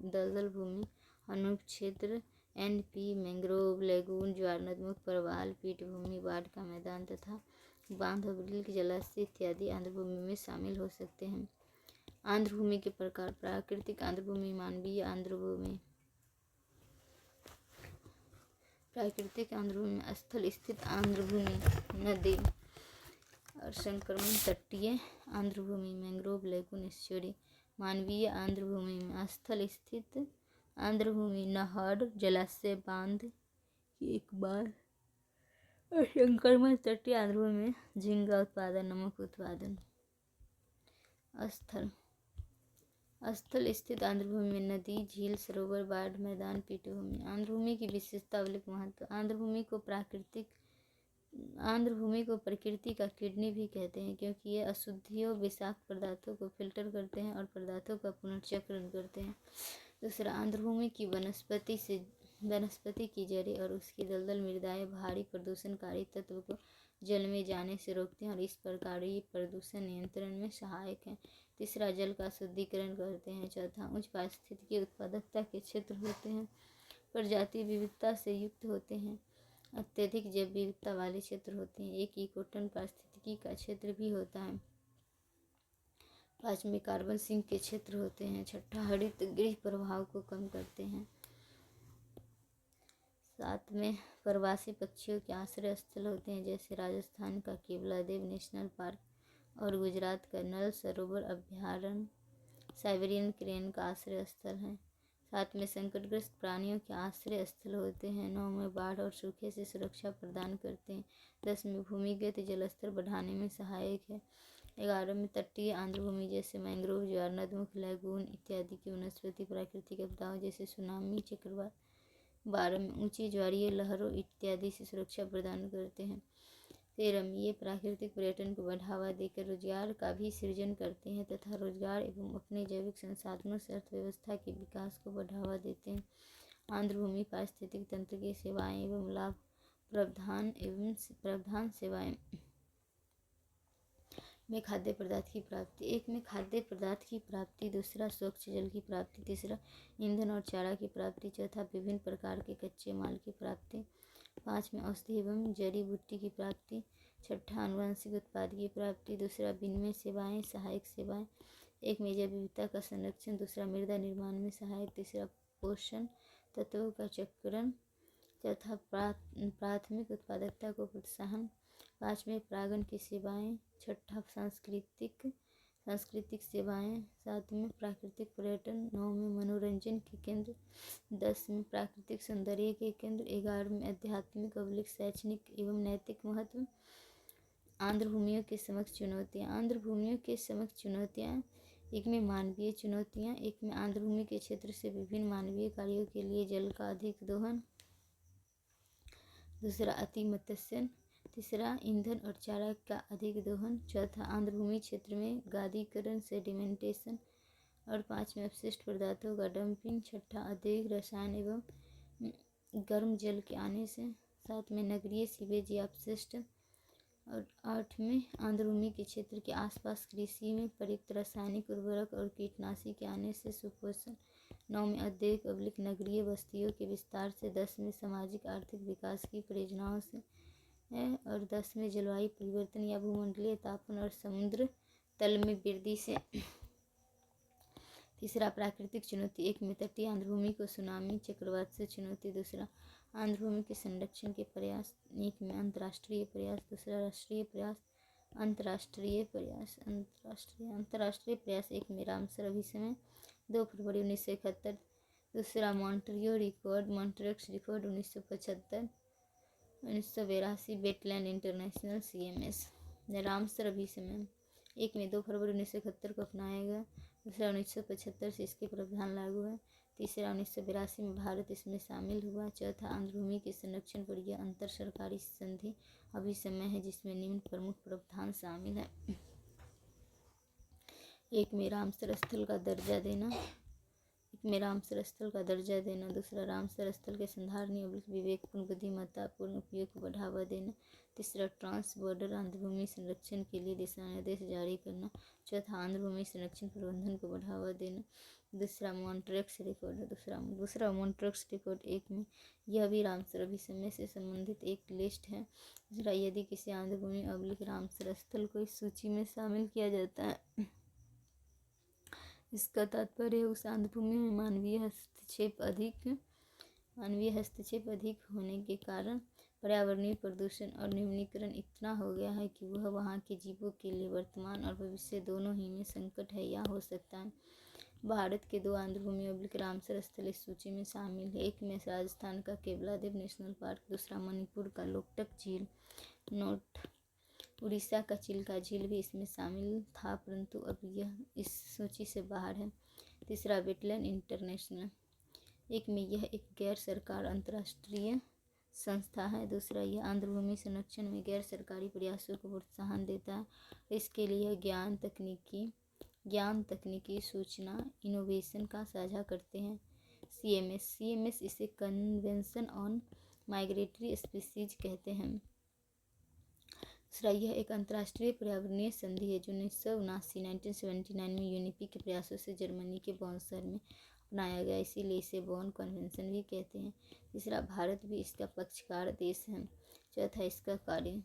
दलदल भूमि, अनूप क्षेत्र, NP, मैंग्रोव, लैगून, ज्वारनदमुख, प्रवाल, पीठभूमि, बाढ़ का मैदान तथा बांध, अवलिक, जलाशय इत्यादि आर्द्रभूमि में शामिल हो सकते हैं। आर्द्रभूमि के प्रकार। प्राकृतिक आर्द्रभूमि, मानवीय आर्द्रभूमि। प्राकृतिक आर्द्रभूमि में स्थल स्थित आर्द्रभूमि, नदी और संक्रमण तटीय आर्द्रभूमि, मैंग्रोव, लैगून, एस्चुरी। मानवीय आर्द्रभूमि में स्थल स्थित आर्द्रभूमि, नहर, जलाशय, बांध की एक बार, और संक्रमण तटीय आर्द्रभूमि में झींगा उत्पादन, नमक उत्पादन। स्थल स्थित आर्द्रभूमि में नदी, झील, सरोवर, बाढ़ मैदान, पीठभूमि। आर्द्रभूमि की विशेषता, अवलिक महत्व। आर्द्रभूमि को प्रकृति का किडनी भी कहते हैं, क्योंकि ये अशुद्धियों, विषाक्त पदार्थों को फिल्टर करते हैं और पदार्थों का पुनर्चक्रण करते हैं। दूसरा, आर्द्रभूमि की वनस्पति की जड़ें और उसकी दलदल मृदाएं भारी प्रदूषणकारी तत्व को जल में जाने से रोकते हैं और इस प्रकार ये प्रदूषण नियंत्रण में सहायक है। तीसरा, जल का शुद्धिकरण करते हैं। चौथा, उच्च पारिस्थितिकी उत्पादकता के क्षेत्र होते हैं, प्रजाति विविधता से युक्त होते हैं, अत्यधिक जैव विविधता वाले क्षेत्र होते हैं। एक इकोटोन पारिस्थितिकी का क्षेत्र भी होता है। पांचवें, कार्बन सिंक के क्षेत्र होते हैं। छठा, हरित गृह प्रभाव को कम करते हैं। सातवें, प्रवासी पक्षियों के आश्रय स्थल होते हैं, जैसे राजस्थान का केवलादेव नेशनल पार्क और गुजरात का नल सरोवर अभ्यारण्य साइबेरियन क्रेन का आश्रय स्थल है। सातवें, संकटग्रस्त प्राणियों के आश्रय स्थल होते हैं। नौवें, बाढ़ और सूखे से सुरक्षा प्रदान करते हैं। 10वें, भूमिगत जलस्तर बढ़ाने में सहायक है। 11वें, तटीय आर्द्रभूमि जैसे मैंग्रोव, ज्वार, नदमुख, लैगून इत्यादि की वनस्पति प्राकृतिक आपदाओं जैसे सुनामी, चक्रवात। 12वें, ऊंची ज्वारीय लहरों इत्यादि से सुरक्षा प्रदान करते हैं। 13वें, ये प्राकृतिक पर्यटन को बढ़ावा देकर रोजगार का भी सृजन करते हैं तथा रोजगार एवं अपने जैविक संसाधनों से अर्थव्यवस्था के विकास को बढ़ावा देते हैं। आर्द्रभूमि पारिस्थितिक तंत्र की सेवाएं एवं लाभ। प्रावधान सेवाएं में खाद्य पदार्थ की प्राप्ति। एक में खाद्य पदार्थ की प्राप्ति, दूसरा स्वच्छ जल की प्राप्ति, तीसरा ईंधन और चारा की प्राप्ति, चौथा विभिन्न प्रकार के कच्चे माल की प्राप्ति, 5वें औषधि एवं जड़ी बूटी की प्राप्ति, छठा आनुवंशिक उत्पाद की प्राप्ति, दूसरा विनिमय सेवाएं, सहायक सेवाएं, एक में जैव विविधता का संरक्षण, दूसरा मृदा निर्माण में सहायक, तीसरा पोषण तत्वों का चक्रण, चौथा प्राथमिक उत्पादकता को प्रोत्साहन, 5वें परागण की सेवाएं, छठा सांस्कृतिक सेवाएं, 7वें प्राकृतिक पर्यटन, 9वें मनोरंजन के केंद्र, 10वें प्राकृतिक सौंदर्य के केंद्र, 11वें आध्यात्मिक शैक्षणिक एवं नैतिक महत्व। आर्द्रभूमियों के समक्ष चुनौतियाँ। आर्द्रभूमियों के समक्ष चुनौतियाँ, एक में मानवीय चुनौतियाँ, एक में आर्द्रभूमि के क्षेत्र से विभिन्न मानवीय कार्यों के लिए जल का अधिक दोहन, दूसरा अति मत्स्यन, तीसरा ईंधन और चारा का अधिक दोहन, चौथा आर्द्रभूमि क्षेत्र में गादीकरण सेडिमेंटेशन और 5वें अपशिष्ट पदार्थों का डंपिंग, छठा अधिक रसायन एवं गर्म जल के आने से, 7वें नगरीय सीवेज या अपशिष्ट और 8वें आर्द्रभूमि के क्षेत्र के आसपास कृषि में प्रयुक्त रासायनिक उर्वरक और कीटनाशी के आने से सुपोषण, 9वें औद्योगिक नगरीय बस्तियों के विस्तार से, 10वें सामाजिक आर्थिक विकास की परियोजनाओं से और 10वें जलवायु परिवर्तन या भूमंडलीय तापन और समुद्र तल में वृद्धि से। तीसरा प्राकृतिक चुनौती, एक में तटीय आर्द्रभूमि को सुनामी चक्रवात से चुनौती, दूसरा आर्द्रभूमि के संरक्षण के प्रयास, एक में अंतर्राष्ट्रीय प्रयास, दूसरा राष्ट्रीय प्रयास, अंतर्राष्ट्रीय प्रयास, एक में रामसर अभिसमय 2 फरवरी 1971, दूसरा Montreux record, Montreux record 1975, 1982 wetland international CMS। Ramsar अभिसमय, एक में 2 फरवरी 1971 को अपनाया गया, दूसरा 1975 से इसके प्रावधान लागू है, तीसरा 1982 में भारत इसमें शामिल हुआ, चौथा आर्द्रभूमि के संरक्षण पर यह अंतर सरकारी संधि अभिसमय है जिसमें निम्न प्रमुख प्रावधान शामिल है। एक में रामसर स्थल का दर्जा देना, दूसरा रामसर स्थल के संधारणीय विवेकपूर्ण बुद्धिमत्तापूर्ण उपयोग को बढ़ावा देना, तीसरा ट्रांस बॉर्डर आर्द्रभूमि संरक्षण के लिए दिशा निर्देश जारी करना, चौथा आर्द्रभूमि संरक्षण प्रबंधन को बढ़ावा देना, दूसरा मॉन्ट्रियक्स रिकॉर्ड, एक में यह भी रामसर अभिसमय से संबंधित एक लिस्ट है, दूसरा यदि किसी आर्द्रभूमि रामसर स्थल को इस सूची में शामिल किया जाता है, इसका तात्पर्य उस आर्द्रभूमि में मानवीय हस्तक्षेप अधिक होने के कारण पर्यावरणीय प्रदूषण और न्यूनीकरण इतना हो गया है कि वह वहाँ के जीवों के लिए वर्तमान और भविष्य दोनों ही में संकट है या हो सकता है। भारत के 2 आर्द्रभूमि रामसर स्थल इस सूची में शामिल है, एक में राजस्थान का केवलादेव नेशनल पार्क, दूसरा मणिपुर का लोकटक झील, नोट उड़ीसा का चिल्का झील भी इसमें शामिल था परंतु अब यह इस सूची से बाहर है। तीसरा वेटलैंड इंटरनेशनल, एक में यह एक गैर सरकार अंतर्राष्ट्रीय संस्था है, दूसरा यह आर्द्रभूमि संरक्षण में गैर सरकारी प्रयासों को प्रोत्साहन देता है, इसके लिए ज्ञान तकनीकी सूचना इनोवेशन का साझा करते हैं। CMS इसे कन्वेंशन ऑन माइग्रेटरी स्पीसीज कहते हैं। दूसरा, यह एक अंतर्राष्ट्रीय पर्यावरणीय संधि है जो 1979 में यूनिपी के प्रयासों से जर्मनी के बॉन शहर में अपनाया गया, इसीलिए इसे बॉन कन्वेंशन भी कहते हैं। तीसरा, भारत भी इसका पक्षकार देश है। चौथा, इसका कार्य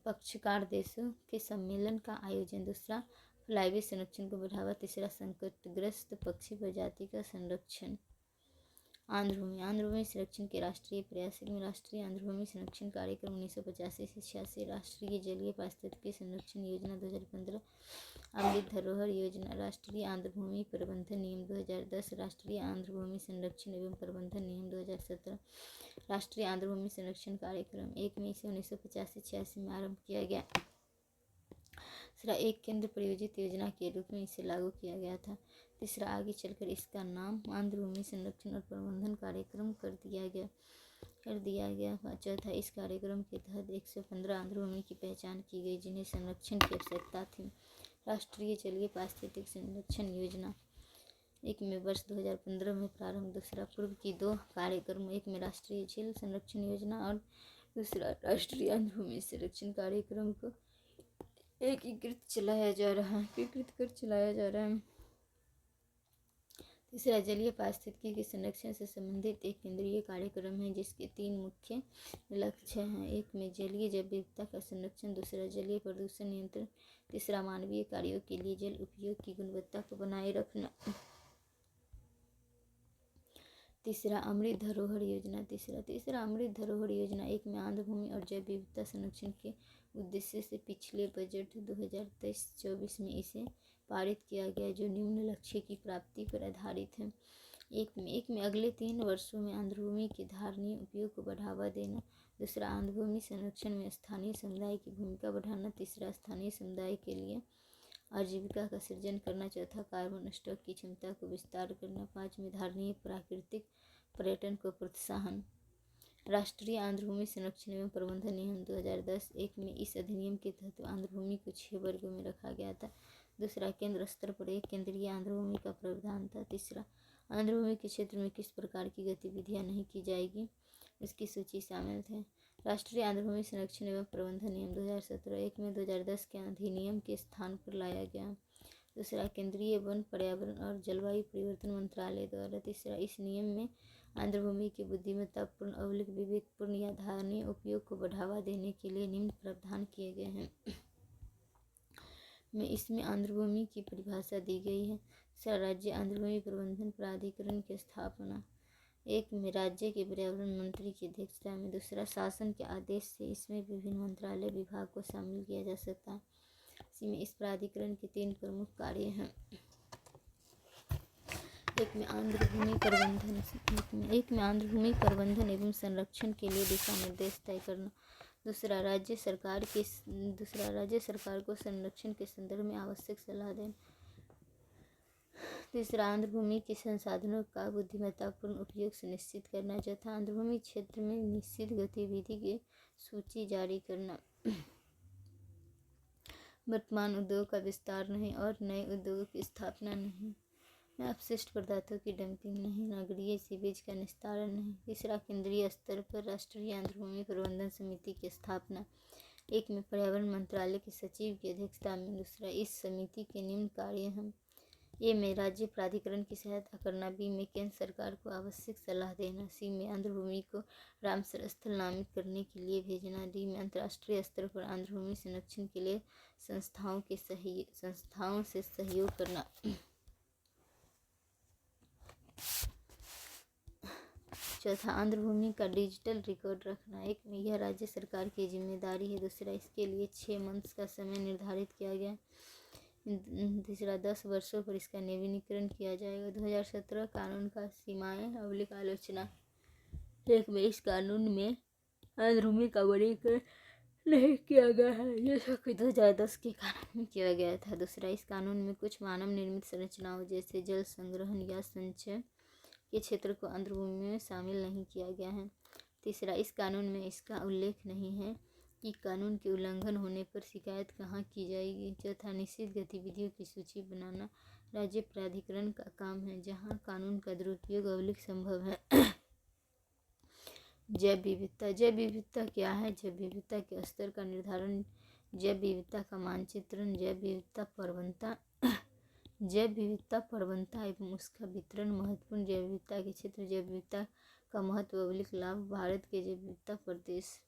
पक्षकार देशों के सम्मेलन का आयोजन। दूसरा, फ्लाईवे संरक्षण को बढ़ावा। तीसरा, संकटग्रस्त पक्षी प्रजाति का संरक्षण। आंध्रभूमि संरक्षण के राष्ट्रीय प्रयास में राष्ट्रीय आंध्रभूमि संरक्षण कार्यक्रम 1985 से 86, राष्ट्रीय जलीय पारिस्थितिकी संरक्षण योजना 2015, अमृत धरोहर योजना, राष्ट्रीय आंध्रभूमि प्रबंधन नियम 2010, राष्ट्रीय आंध्रभूमि संरक्षण एवं प्रबंधन नियम 2017, राष्ट्रीय आंध्रभूमि संरक्षण कार्यक्रम 1 मई से 1985-86 में आरंभ किया गया। तीसरा, एक केंद्र प्रायोजित योजना के रूप में इसे लागू किया गया था। तीसरा, आगे चलकर इसका नाम आंध्रभूमि संरक्षण और प्रबंधन कार्यक्रम कर दिया गया। चौथा, इस कार्यक्रम के तहत 115 आंध्रभूमि की पहचान की गई जिन्हें संरक्षण की आवश्यकता थी। राष्ट्रीय जलीय पारिस्थितिक संरक्षण योजना 1 में वर्ष 2015 में प्रारंभ। दूसरा, पूर्व की 2 कार्यक्रम, एक में राष्ट्रीय जल संरक्षण योजना और दूसरा राष्ट्रीय आंध्रभूमि संरक्षण कार्यक्रम को एकीकृत कर चलाया जा रहा है। तीसरा, जलीय पारिस्थितिकी के संरक्षण से संबंधित एक केंद्रीय कार्यक्रम है जिसके 3 मुख्य लक्ष्य हैं। एक में जलीय जैव विविधता का संरक्षण, दूसरा जलीय प्रदूषण नियंत्रण, तीसरा मानवीय कार्यों के लिए जल उपयोग की गुणवत्ता को बनाए रखना। तीसरा, अमृत धरोहर योजना। तीसरा अमृत धरोहर योजना 1 में आंध्रभूमि और जैव विविधता संरक्षण के उद्देश्य से पिछले बजट 2023-24 में इसे पारित किया गया जो निम्न लक्ष्य की प्राप्ति पर आधारित है। एक में अगले 3 वर्षों में आंध्रभूमि के धारणीय उपयोग को बढ़ावा देना। दूसरा, आंध्रभूमि संरक्षण में स्थानीय समुदाय की भूमिका बढ़ाना। तीसरा, स्थानीय समुदाय के लिए आजीविका का सृजन करना। चौथा, कार्बन स्टॉक की क्षमता को विस्तार करना। 5 में धारणीय प्राकृतिक पर्यटन को प्रोत्साहन। राष्ट्रीय आंध्रभूमि संरक्षण एवं प्रबंधन नियम 2010 1 में इस अधिनियम के तहत आंध्रभूमि को 6 वर्गों में रखा गया था। दूसरा, केंद्र स्तर पर एक केंद्रीय आंध्रभूमि का प्रावधान था। तीसरा, आंध्रभूमि के क्षेत्र में किस प्रकार की गतिविधियां नहीं की जाएगी उसकी सूची शामिल थे। राष्ट्रीय आंध्रभूमि संरक्षण एवं प्रबंधन नियम 2017 1 में 2010 के अधिनियम के स्थान पर लाया गया। दूसरा, केंद्रीय वन, पर्यावरण और जलवायु परिवर्तन मंत्रालय द्वारा। तीसरा, इस नियम में आंध्रभूमि के बुद्धिमत्तापूर्ण, अवलिक, विवेकपूर्ण या धारणीय उपयोग को बढ़ावा देने के लिए निम्न प्रावधान किए गए हैं। इसमें आंध्रभूमि की परिभाषा दी गई है। दूसरा, राज्य आंध्रभूमि प्रबंधन प्राधिकरण की स्थापना 1 में राज्य के पर्यावरण मंत्री की अध्यक्षता में। दूसरा, शासन के आदेश से इसमें विभिन्न मंत्रालय विभाग को शामिल किया जा सकता है। इस प्राधिकरण के 3 प्रमुख कार्य हैं। एक में आंध्रभूमि प्रबंधन एवं संरक्षण के लिए दिशा निर्देश तय करना। दूसरा, राज्य सरकार को संरक्षण के संदर्भ में आवश्यक सलाह देना। तीसरा, आंध्रभूमि के संसाधनों का बुद्धिमत्तापूर्ण उपयोग सुनिश्चित करना। चौथा, आंध्रभूमि क्षेत्र में निश्चित गतिविधि की सूची जारी करना। वर्तमान उद्योग का विस्तार नहीं और नए उद्योगों की स्थापना नहीं। अपशिष्ट पदार्थों की डंपिंग नहीं। नगरीय सीवेज का निस्तारण नहीं। तीसरा, केंद्रीय स्तर पर राष्ट्रीय आंध्रभूमि प्रबंधन समिति की स्थापना 1 में पर्यावरण मंत्रालय के सचिव की अध्यक्षता में। दूसरा, इस समिति के निम्न कार्य हैं। ए में राज्य प्राधिकरण की सहायता करना। बी में केंद्र सरकार को आवश्यक सलाह देना। सी में आंध्रभूमि को रामसर स्थल नामित करने के लिए भेजना। डी में अंतर्राष्ट्रीय स्तर पर आंध्रभूमि संरक्षण के लिए संस्थाओं से सहयोग करना। चौथा, आंध्रभूमि का डिजिटल रिकॉर्ड रखना। 1 में यह राज्य सरकार की जिम्मेदारी है। दूसरा, इसके लिए 6 मंथ्स का समय निर्धारित किया गया। तीसरा, 10 वर्षों पर इसका नवीनीकरण किया जाएगा। 2017 कानून का सीमाएं अवलिक आलोचना। 1 में इस कानून में आंध्रभूमि का वर्गीकरण नहीं किया गया है जैसा कि 2010 के कानून में किया गया था। दूसरा, इस कानून में कुछ मानव निर्मित संरचनाओं जैसे जल संग्रहण या संचय के क्षेत्र को आंध्रभूमि में शामिल नहीं किया गया है। तीसरा, इस कानून में इसका उल्लेख नहीं है कि कानून के उल्लंघन होने पर शिकायत कहाँ की जाएगी। चौथा, निश्चित गतिविधियों की सूची बनाना राज्य प्राधिकरण का काम है जहाँ कानून का दुरुपयोग अवलिक संभव है। जैव विविधता, जैव विविधता क्या है? जैव विविधता के स्तर का निर्धारण, जैव विविधता का मानचित्रण, जैव विविधता प्रवणता, जैव विविधता प्रवणता एवं उसका वितरण, महत्वपूर्ण जैव विविधता के क्षेत्र, जैव विविधता का महत्व अवलिक लाभ, भारत के जैव विविधता प्रदेश,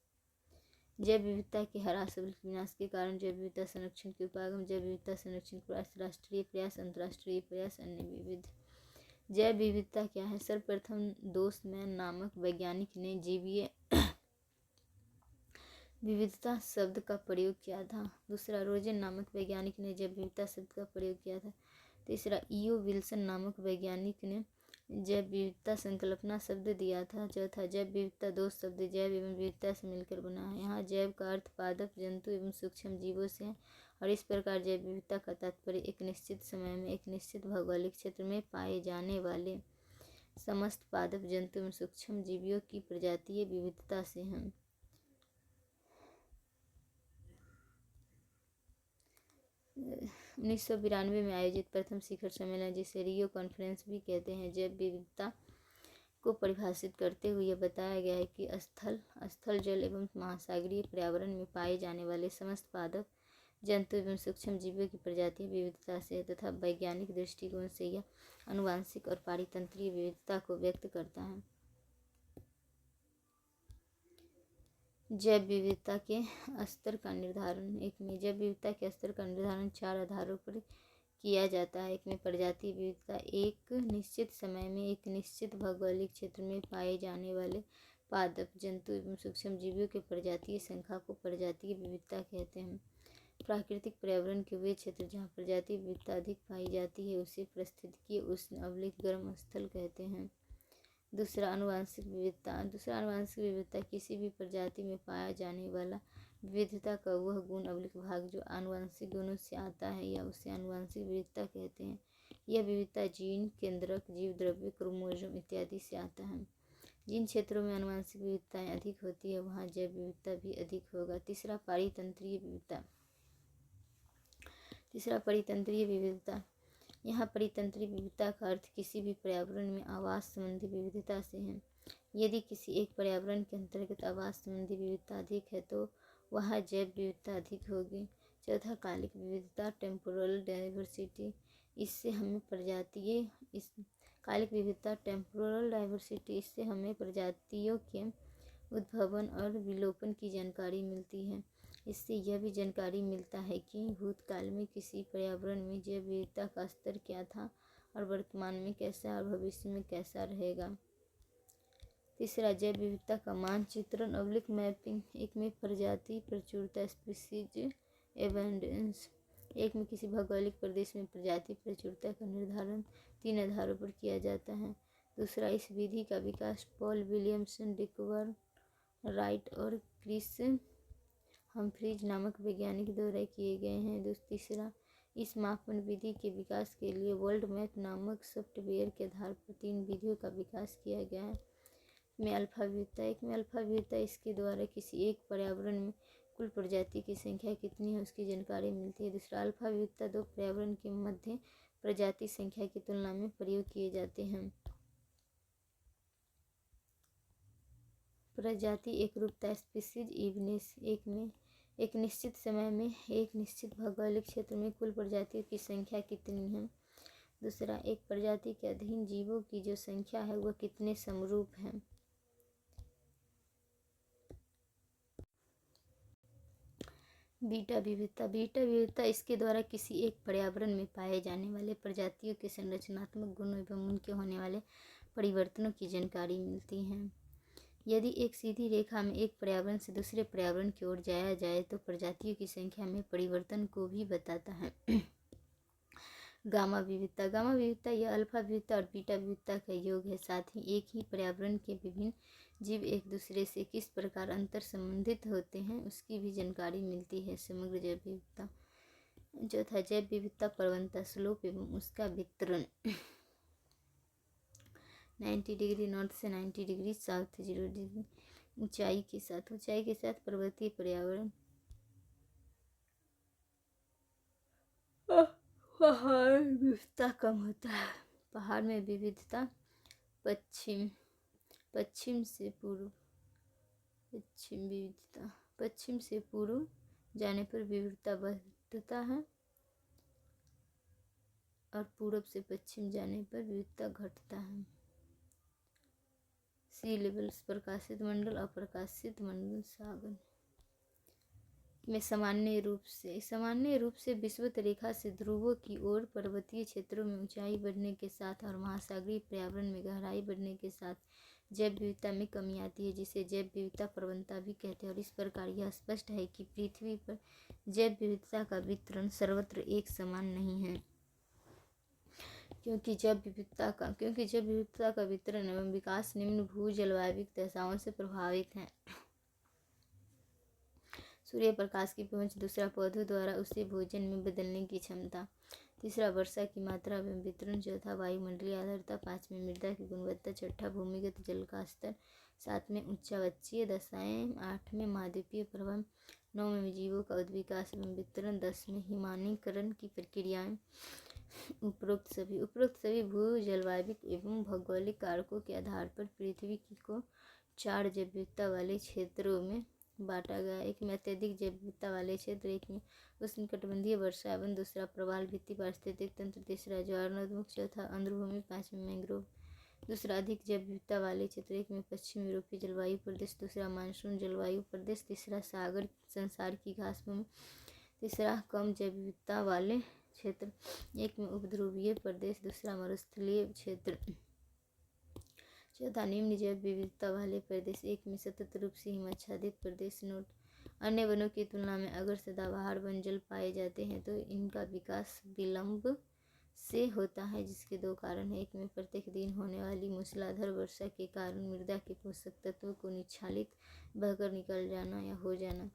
जैव विविधता के ह्रास अवलिक विनाश के कारण, जैव विविधता संरक्षण के उपागम, जैव विविधता संरक्षण प्रयास, राष्ट्रीय प्रयास, अंतर्राष्ट्रीय प्रयास, अन्य विविध। जैव विविधता क्या है? सर्वप्रथम दोसमैन नामक वैज्ञानिक ने जीवीय विविधता शब्द का प्रयोग किया था। दूसरा, रोजेन नामक वैज्ञानिक ने जैव विविधता शब्द का प्रयोग किया था। तीसरा, ईओ विल्सन नामक वैज्ञानिक ने जैव विविधता संकल्पना शब्द दिया था। चौथा, जैव विविधता दो शब्द जैव एवं विविधता से मिलकर बना है। यहाँ जैव का अर्थ पादप जंतु एवं सूक्ष्म जीवों से है और इस प्रकार जैव विविधता का तात्पर्य एक निश्चित समय में एक निश्चित भौगोलिक क्षेत्र में पाए जाने वाले समस्त पादप जंतु एवं सूक्ष्म जीवियों की प्रजातीय विविधता से है। 1992 में आयोजित प्रथम शिखर सम्मेलन, जिसे रियो कॉन्फ्रेंस भी कहते हैं, जैव विविधता को परिभाषित करते हुए यह बताया गया है कि स्थल जल एवं महासागरीय पर्यावरण में पाए जाने वाले समस्त पादप जंतु एवं सूक्ष्म जीवों की प्रजातीय विविधता से है तथा वैज्ञानिक दृष्टिकोण से यह आनुवांशिक और पारितंत्रीय विविधता को व्यक्त करता है। जैव विविधता के स्तर का निर्धारण, एक में जैव विविधता के स्तर का निर्धारण 4 आधारों पर किया जाता है। एक में प्रजाति विविधता, एक निश्चित समय में एक निश्चित भौगोलिक क्षेत्र में पाए जाने वाले पादप जंतु एवं सूक्ष्म जीवियों के प्रजातीय संख्या को प्रजातीय विविधता कहते हैं। प्राकृतिक पर्यावरण के वे क्षेत्र जहाँ प्रजातीय विविधता अधिक पाई जाती है उसे पारिस्थितिकीय उष्ण अवलिक गर्म स्थल कहते हैं। दूसरा, आनुवांशिक विविधता। आनुवांशिक विविधता किसी भी प्रजाति में पाया जाने वाला विविधता का वह गुण अवलिक भाग जो आनुवांशिक गुणों से आता है या उसे आनुवांशिक विविधता कहते हैं। यह विविधता जीन, केंद्रक, जीव द्रव्य, क्रोमोसोम इत्यादि से आता है। जिन क्षेत्रों में आनुवांशिक विविधताएं अधिक होती है वहाँ जैव विविधता भी अधिक होगा। तीसरा, पारितंत्रीय विविधता। यहाँ परितंत्रीय विविधता का अर्थ किसी भी पर्यावरण में आवास संबंधी विविधता से है। यदि किसी एक पर्यावरण के अंतर्गत आवास संबंधी विविधता अधिक है तो वहाँ जैव विविधता अधिक होगी। चौथा, कालिक विविधता, टेम्पोरल डाइवर्सिटी। इससे हमें प्रजातियों के उद्भवन और विलोपन की जानकारी मिलती है। इससे यह भी जानकारी मिलता है कि भूतकाल में किसी पर्यावरण में जैव विविधता का स्तर क्या था और वर्तमान में कैसा और भविष्य में कैसा रहेगा। तीसरा, जैव विविधता का मानचित्रण अवलिक मैपिंग। एक में प्रजाति प्रचुरता, स्पीसीज एबंडेंस। एक में किसी भौगोलिक प्रदेश में प्रजाति प्रचुरता का निर्धारण 3 आधारों पर किया जाता है। दूसरा, इस विधि का विकास पॉल विलियमसन, डिकवर राइट और क्रिस हम्फ्रीज नामक वैज्ञानिक द्वारा किए गए हैं। तीसरा, इस मापन विधि के विकास के लिए वर्ल्ड मैप नामक सॉफ्टवेयर के आधार पर 3 विधियों का विकास किया गया है। में अल्फा विविधता। एक में अल्फा विविधता, इसके द्वारा किसी एक पर्यावरण में कुल प्रजाति की संख्या कितनी है उसकी जानकारी मिलती है। दूसरा, अल्फा विविधता 2 पर्यावरण के मध्य प्रजाति संख्या की तुलना में प्रयोग किए जाते हैं। प्रजाति एकरूपता, स्पीसीज इवनेस। एक में एक निश्चित समय में एक निश्चित भौगोलिक क्षेत्र में कुल प्रजातियों की संख्या कितनी है। दूसरा, एक प्रजाति के अधीन जीवों की जो संख्या है वह कितने समरूप है। बीटा विविधता इसके द्वारा किसी एक पर्यावरण में पाए जाने वाले प्रजातियों के संरचनात्मक गुणों एवं उनके होने वाले परिवर्तनों की जानकारी मिलती है। यदि एक सीधी रेखा में एक पर्यावरण से दूसरे पर्यावरण की ओर जाया जाए तो प्रजातियों की संख्या में परिवर्तन को भी बताता है। गामा विविधता यह अल्फा विविधता और बीटा विविधता का योग है। साथ ही एक ही पर्यावरण के विभिन्न जीव एक दूसरे से किस प्रकार अंतर संबंधित होते हैं उसकी भी जानकारी मिलती है। समग्र जैव विविधता। चौथा, जैव विविधता प्रवणता, स्लोप एवं उसका वितरण। 90 डिग्री नॉर्थ से 90 डिग्री साउथ, 0 डिग्री ऊंचाई के साथ पर्वतीय पर्यावरण। पहाड़ में विविधता कम होता है। पहाड़ में विविधता पश्चिम से पूर्व पश्चिम विविधता, पश्चिम से पूर्व जाने पर विविधता बढ़ता है और पूरब से पश्चिम जाने पर विविधता घटता है। सी लेवल्स, प्रकाशित मंडल, अप्रकाशित मंडल, सागर में सामान्य रूप से विषुवत रेखा से ध्रुवों की ओर पर्वतीय क्षेत्रों में ऊंचाई बढ़ने के साथ और महासागरीय पर्यावरण में गहराई बढ़ने के साथ जैव विविधता में कमी आती है, जिसे जैव विविधता प्रवणता भी कहते हैं। और इस प्रकार यह स्पष्ट है कि पृथ्वी पर जैव विविधता का वितरण सर्वत्र एक समान नहीं है, क्योंकि जैव विविधता का वितरण एवं विकास निम्न भू जलवायविक दशाओं से प्रभावित है। सूर्य प्रकाश की पहुंच, दूसरा पौधों द्वारा उसे भोजन में बदलने की क्षमता, तीसरा वर्षा की मात्रा एवं वितरण, चौथा वायुमंडलीय आर्द्रता, पांचवें मृदा की गुणवत्ता, छठा भूमिगत जल का स्तर, सातवें उच्चावचीय दशाएं, आठवें महाद्वीपीय प्रभाव, नौवें जीवों का उद्विकास एवं वितरण, 10वें हिमानीकरण की प्रक्रियाएं। उपरोक्त सभी भू जलवायविक एवं भौगोलिक कारकों के आधार पर पृथ्वी को 4 जैव विविधता वाले क्षेत्रों में बांटा गया। एक में अत्यधिक जैव विविधता वाले क्षेत्र, एक में उष्णकटिबंधीय वर्षा एवं, दूसरा प्रवाल भित्ति पारिस्थितिक तंत्र, तीसरा ज्वारनदमुख, चौथा आर्द्रभूमि, पांचवें मैंग्रोव। दूसरा अधिक जैव विविधता वाले क्षेत्र, एक में पश्चिम यूरोपीय जलवायु प्रदेश, दूसरा मानसून जलवायु प्रदेश, तीसरा सागर संसार की घास भूमि, तीसरा कम जैव विविधता वाले क्षेत्र, एक में उपध्रुवीय प्रदेश, दूसरा मरुस्थलीय क्षेत्र, चौथा निम्न जैव विविधता वाले प्रदेश, एक में सतत रूप से हिमाच्छादित प्रदेश। नोट: अन्य वनों की तुलना में अगर सदाबहार वन जल पाए जाते हैं तो इनका विकास विलंब से होता है, जिसके 2 कारण हैं। एक में प्रत्येक दिन होने वाली मूसलाधार वर्षा के कारण मृदा के पोषक तत्वों को निच्छालित बहकर निकल जाना या हो जाना।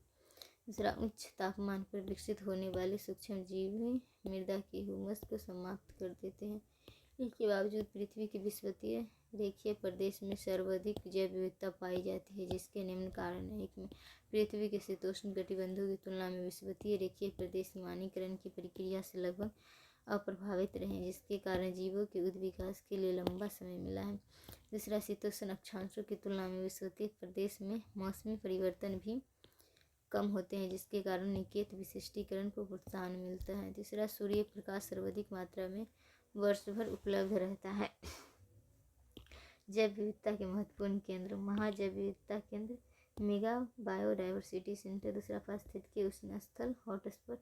दूसरा, उच्च तापमान पर विकसित होने वाले सूक्ष्म जीव मृदा के ह्यूमस को समाप्त कर देते हैं। इसके बावजूद पृथ्वी के विषुवतीय रेखीय प्रदेश में सर्वाधिक जैव विविधता पाई जाती है, जिसके निम्न कारण हैं। एक में पृथ्वी के शीतोष्ण कटिबंधों की तुलना में विषुवतीय रेखीय प्रदेश हिमानीकरण की प्रक्रिया से लगभग अप्रभावित रहे, जिसके कारण जीवों के उद्विकास के लिए लंबा समय मिला है। दूसरा, शीतोष्ण अक्षांशों की तुलना में विषुवतीय प्रदेश में मौसमी परिवर्तन भी कम होते हैं, जिसके कारण निकेत विशिष्टीकरण को प्रोत्साहन मिलता है। तीसरा, सूर्य प्रकाश सर्वाधिक मात्रा में वर्ष भर उपलब्ध रहता है। जैव विविधता के महत्वपूर्ण केंद्र: महाजैव विविधता केंद्र, मेगा बायोडायवर्सिटी सेंटर। दूसरा, पारिस्थितिकी उष्ण स्थल हॉटस्पॉट,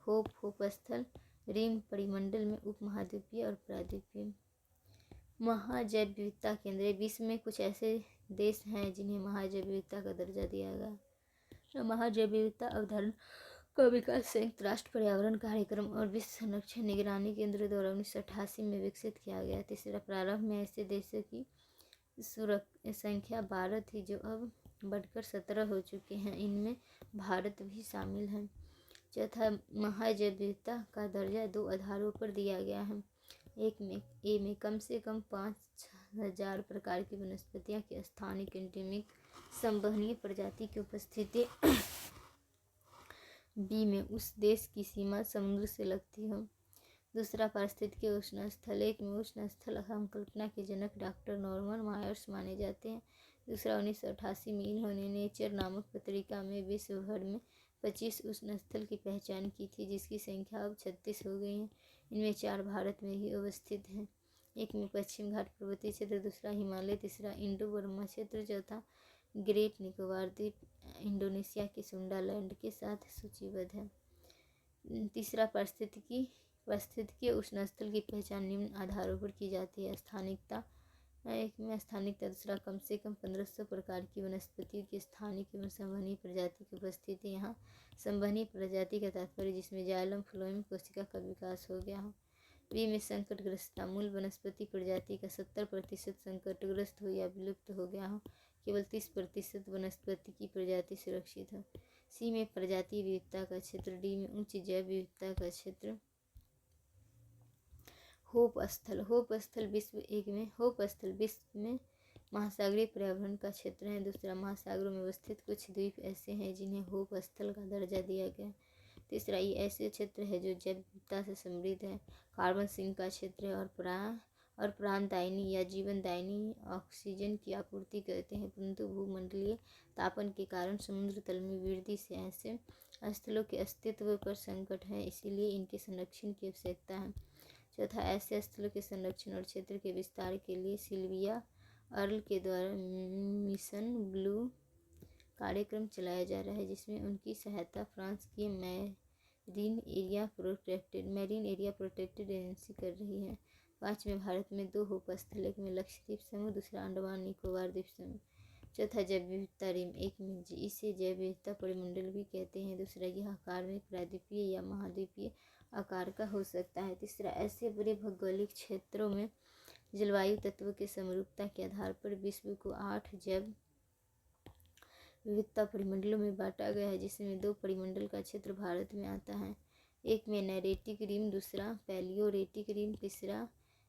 होप स्थल, रिम परिमंडल में उपमहाद्वीपीय और प्रायद्वीपीय। महाजैव विविधता केंद्र: विश्व में कुछ ऐसे देश हैं जिन्हें महाजैव विविधता का दर्जा दिया गया। महाजैव विविधता अवधारणा का विकास संयुक्त राष्ट्र पर्यावरण कार्यक्रम और विश्व संरक्षण निगरानी केंद्र द्वारा 1988 में विकसित किया गया। तीसरा, प्रारंभ में ऐसे देशों की संख्या 12 थी, जो अब बढ़कर 17 हो चुके हैं, इनमें भारत भी शामिल है। चौथा, महाजैव विविधता का दर्जा 2 आधारों पर दिया गया है। एक में ए में कम से कम 5000 प्रकार की वनस्पतियां की स्थानिक एंडेमिक संवहनीय प्रजाति की उपस्थिति। बी में उस देश की सीमा समुद्र से लगती हो। दूसरा, पारिस्थितिकी उष्ण स्थल। एक में उष्ण स्थल संकल्पना के जनक डॉक्टर नॉर्मन मायर्स माने जाते हैं। दूसरा, 1988 में इन्होंने नेचर नामक पत्रिका में विश्व भर में 25 उष्ण स्थल की पहचान की थी, जिसकी संख्या अब 36 हो गई है। इनमें 4 भारत में ही अवस्थित हैं। एक में पश्चिम घाट पर्वतीय क्षेत्र, दूसरा हिमालय, तीसरा इंडो बर्मा क्षेत्र, चौथा ग्रेट निकोबार द्वीप इंडोनेशिया के सुंडालैंड के साथ सूचीबद्ध है। तीसरा, पारिस्थितिकीय उष्ण स्थल की पहचान निम्न आधारों पर की जाती है। स्थानिकता, एक में स्थानिकता, दूसरा कम से कम 1500 प्रकार की वनस्पतियों की स्थानिक एवं संवहनीय प्रजाति की उपस्थिति। यहाँ संवहनीय प्रजाति का तात्पर्य जिसमें जाइलम फ्लोएम कोशिका का विकास हो गया हो। बी में संकटग्रस्तता, मूल वनस्पति प्रजाति का 70% संकटग्रस्त हो या विलुप्त हो गया हो, केवल 30% वनस्पति की प्रजाति सुरक्षित हो। सी में प्रजाति विविधता का क्षेत्र। डी में उच्च जैव विविधता का क्षेत्र। होप स्थल विश्व में महासागरीय पर्यावरण का क्षेत्र है। दूसरा, महासागरों में अवस्थित कुछ द्वीप ऐसे हैं जिन्हें होप स्थल का दर्जा दिया गया। तीसरा, ये ऐसे क्षेत्र है जो जैव विविधता से समृद्ध है। कार्बन सिंक का क्षेत्र है और और प्राणदायिनी या जीवनदायिनी ऑक्सीजन की आपूर्ति करते हैं, परंतु भूमंडलीय तापन के कारण समुद्र तल में वृद्धि से ऐसे स्थलों के अस्तित्व पर संकट है, इसीलिए इनके संरक्षण की आवश्यकता है। चौथा, ऐसे स्थलों के संरक्षण और क्षेत्र के विस्तार के लिए सिल्विया अर्ल के द्वारा मिशन ब्लू कार्यक्रम चलाया जा रहा है, जिसमें उनकी सहायता फ्रांस की मैरीन एरिया प्रोटेक्टेड एजेंसी कर रही है। 5वें, भारत में 2 उपस्थल, एक में लक्षद्वीप समूह, दूसरा अंडमान निकोबार द्वीप समूह। चौथा, जैव विविधता रिम, एक में इसे जैव विविधता परिमंडल भी कहते हैं, दूसरा यह आकार में प्रायद्वीपीय या महाद्वीपीय आकार का हो सकता है। तीसरा, ऐसे बड़े भौगोलिक क्षेत्रों में जलवायु तत्वों के समरूपता के आधार पर विश्व को 8 जैव विविधता परिमंडलों में बांटा गया है, जिसमें 2 परिमंडल का क्षेत्र भारत में आता है, एक में नैरेटिक रिम, दूसरा पैलियोरेटिक रिम, तीसरा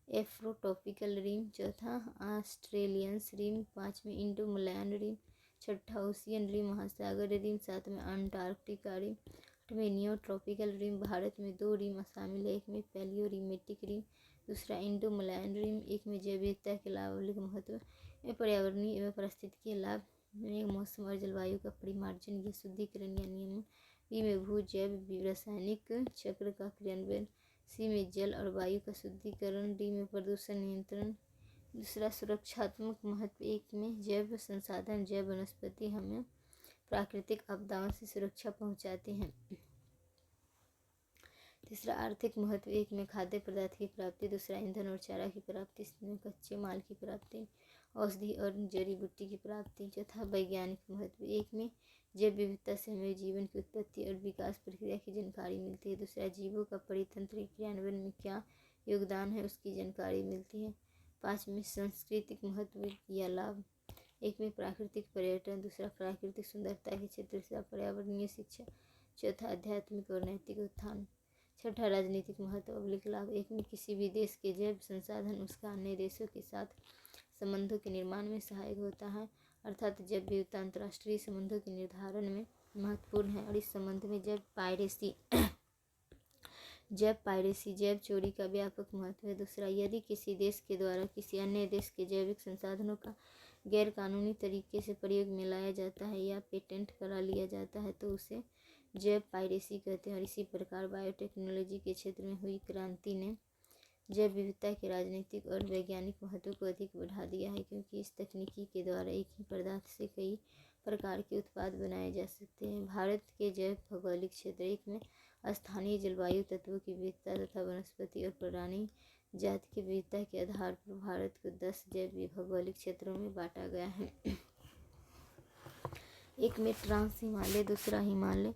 एफ्रोट्रॉपिकल रिम, चौथा ऑस्ट्रेलियंस रिम, 5वें इंडो मलैन रिम, छठा ओशियन रिम महासागर रिम, 7वें अंटार्कटिका रिम, 8वें नियोट्रॉपिकल रिम। भारत में 2 रिम शामिल है, एक में पैलियोरिमेटिक रिम, दूसरा इंडो मलैन रिम। एक में जैव विविधता के लाभ महत्व में पर्यावरणीय एवं पारिस्थितिकीय लाभ में मौसम और जलवायु का परिमार्जन या शुद्धिकरण या नियमन, बी में भू जैव रासायनिक चक्र का क्रियान्वयन, सी में जल और वायु का शुद्धिकरण, डी में प्रदूषण नियंत्रण। दूसरा, सुरक्षात्मक महत्व, एक में जैव संसाधन जैव वनस्पति हमें प्राकृतिक आपदाओं से सुरक्षा पहुंचाते हैं। तीसरा, आर्थिक महत्व, एक में खाद्य पदार्थ की प्राप्ति, दूसरा ईंधन और चारा की प्राप्ति, तीसरा कच्चे माल की प्राप्ति, औषधि और जड़ी बूटी की प्राप्ति। चौथा, वैज्ञानिक महत्व, एक में जैव विविधता से हमें जीवन की उत्पत्ति और विकास प्रक्रिया की जानकारी मिलती है, दूसरा जीवों का परितंत्र क्रियान्वयन में क्या योगदान है उसकी जानकारी मिलती है। 5वें, सांस्कृतिक महत्व या लाभ, एक में प्राकृतिक पर्यटन, दूसरा प्राकृतिक सुंदरता के क्षेत्र, तीसरा पर्यावरणीय शिक्षा, चौथा आध्यात्मिक और नैतिक उत्थान। छठा, राजनीतिक महत्व अवलिक लाभ, एक में किसी भी देश के जैव संसाधन उसका अन्य देशों के साथ संबंधों के निर्माण में सहायक होता है, अर्थात जैव विविधता अंतर्राष्ट्रीय संबंधों के निर्धारण में महत्वपूर्ण है, और इस संबंध में जैव पायरेसी जैव चोरी का व्यापक महत्व है। दूसरा, यदि किसी देश के द्वारा किसी अन्य देश के जैविक संसाधनों का गैर कानूनी तरीके से प्रयोग में लाया जाता है या पेटेंट करा लिया जाता है तो उसे जैव पायरेसी कहते हैं। और इसी प्रकार बायोटेक्नोलॉजी के क्षेत्र में हुई क्रांति ने जैव विविधता के राजनीतिक और वैज्ञानिक महत्व को अधिक बढ़ा दिया है, क्योंकि इस तकनीकी के द्वारा एक ही पदार्थ से कई प्रकार के उत्पाद बनाए जा सकते हैं। भारत के जैव भौगोलिक क्षेत्र, एक में स्थानीय जलवायु तत्वों की विविधता तथा वनस्पति और प्राणी जाति की विविधता के आधार पर भारत को 10 जैव भौगोलिक क्षेत्रों में बांटा गया है, एक में ट्रांस हिमालय, दूसरा हिमालय,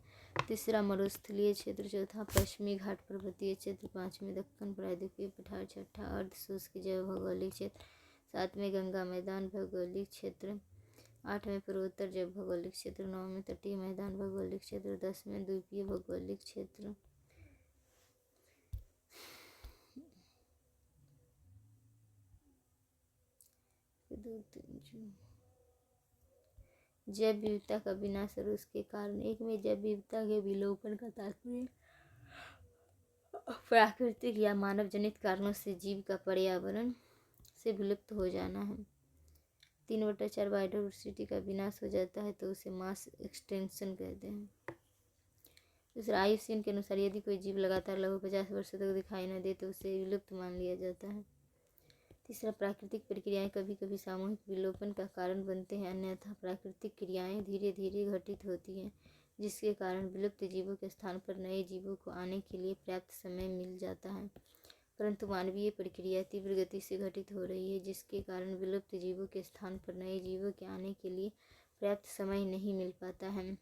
तीसरा मरुस्थलीय क्षेत्र, चौथा पश्चिमी घाट पर्वतीय क्षेत्र, 5वें दक्कन प्रायद्वीपीय पठार, छठा अर्ध शुष्क जैव भौगोलिक क्षेत्र, 7वें गंगा मैदान भौगोलिक क्षेत्र, 8वें पूर्वोत्तर जैव भौगोलिक क्षेत्र, 9वें तटीय मैदान भौगोलिक क्षेत्र, 10वें द्वीपीय भौगोलिक क्षेत्र। जैव विविधता का विनाश और उसके कारण, एक में जैव विविधता के विलोपन का तात्पर्य प्राकृतिक या मानव जनित कारणों से जीव का पर्यावरण से विलुप्त हो जाना है। 3/4 बायोडाइवर्सिटी का विनाश हो जाता है तो उसे मास एक्सटेंशन कहते हैं। दूसरा, आयुष्मान के अनुसार यदि कोई जीव लगातार लगभग 50 वर्षों तक दिखाई न दे तो उसे विलुप्त मान लिया जाता है। तीसरा, प्राकृतिक प्रक्रियाएं कभी कभी सामूहिक विलोपन का कारण बनते हैं, अन्यथा प्राकृतिक क्रियाएं धीरे धीरे घटित होती हैं, जिसके कारण विलुप्त जीवों के स्थान पर नए जीवों को आने के लिए पर्याप्त समय मिल जाता है। परंतु मानवीय प्रक्रिया तीव्र गति से घटित हो रही है, जिसके कारण विलुप्त जीवों के स्थान पर नए जीवों के आने के लिए पर्याप्त समय नहीं मिल पाता है,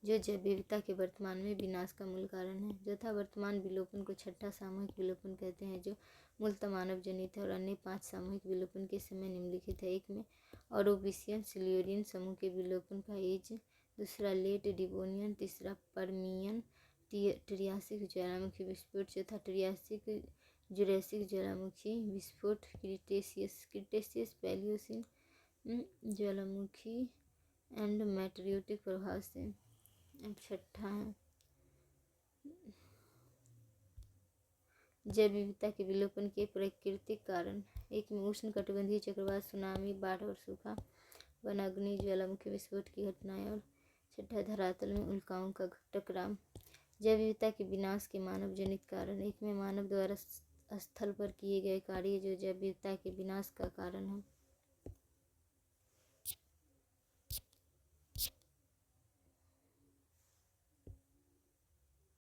जो जैव विविधता के वर्तमान में विनाश का मूल कारण है। चौथा, वर्तमान विलोपन को छठा सामूहिक विलोपन कहते हैं, जो मूलतः मानव जनित है और अन्य 5 सामूहिक विलोपन के समय निम्नलिखित है। एक में ऑरोविशियन सिल्यूरियन समूह के विलोपन का एज, दूसरा लेट डिवोनियन, तीसरा पर्मियन ट्रियासिक ज्वालामुखी विस्फोट, चौथा ट्रियासिक जुरैसिक ज्वालामुखी विस्फोट, क्रिटेशियस पैलियोसिन ज्वालामुखी एंड मेटेरियोटिक प्रभाव से। अब छठा है जैव विविधता के विलोपन के प्राकृतिक कारण। एक में उष्ण कटिबंधीय चक्रवात, सुनामी, बाढ़ और सूखा, वन अग्नि, ज्वालामुखी विस्फोट की घटनाएं, और छठा धरातल में उल्काओं का टकराव। जैव विविधता के विनाश के मानव जनित कारण। एक में मानव द्वारा स्थल पर किए गए कार्य जो जैव विविधता के विनाश का कारण है।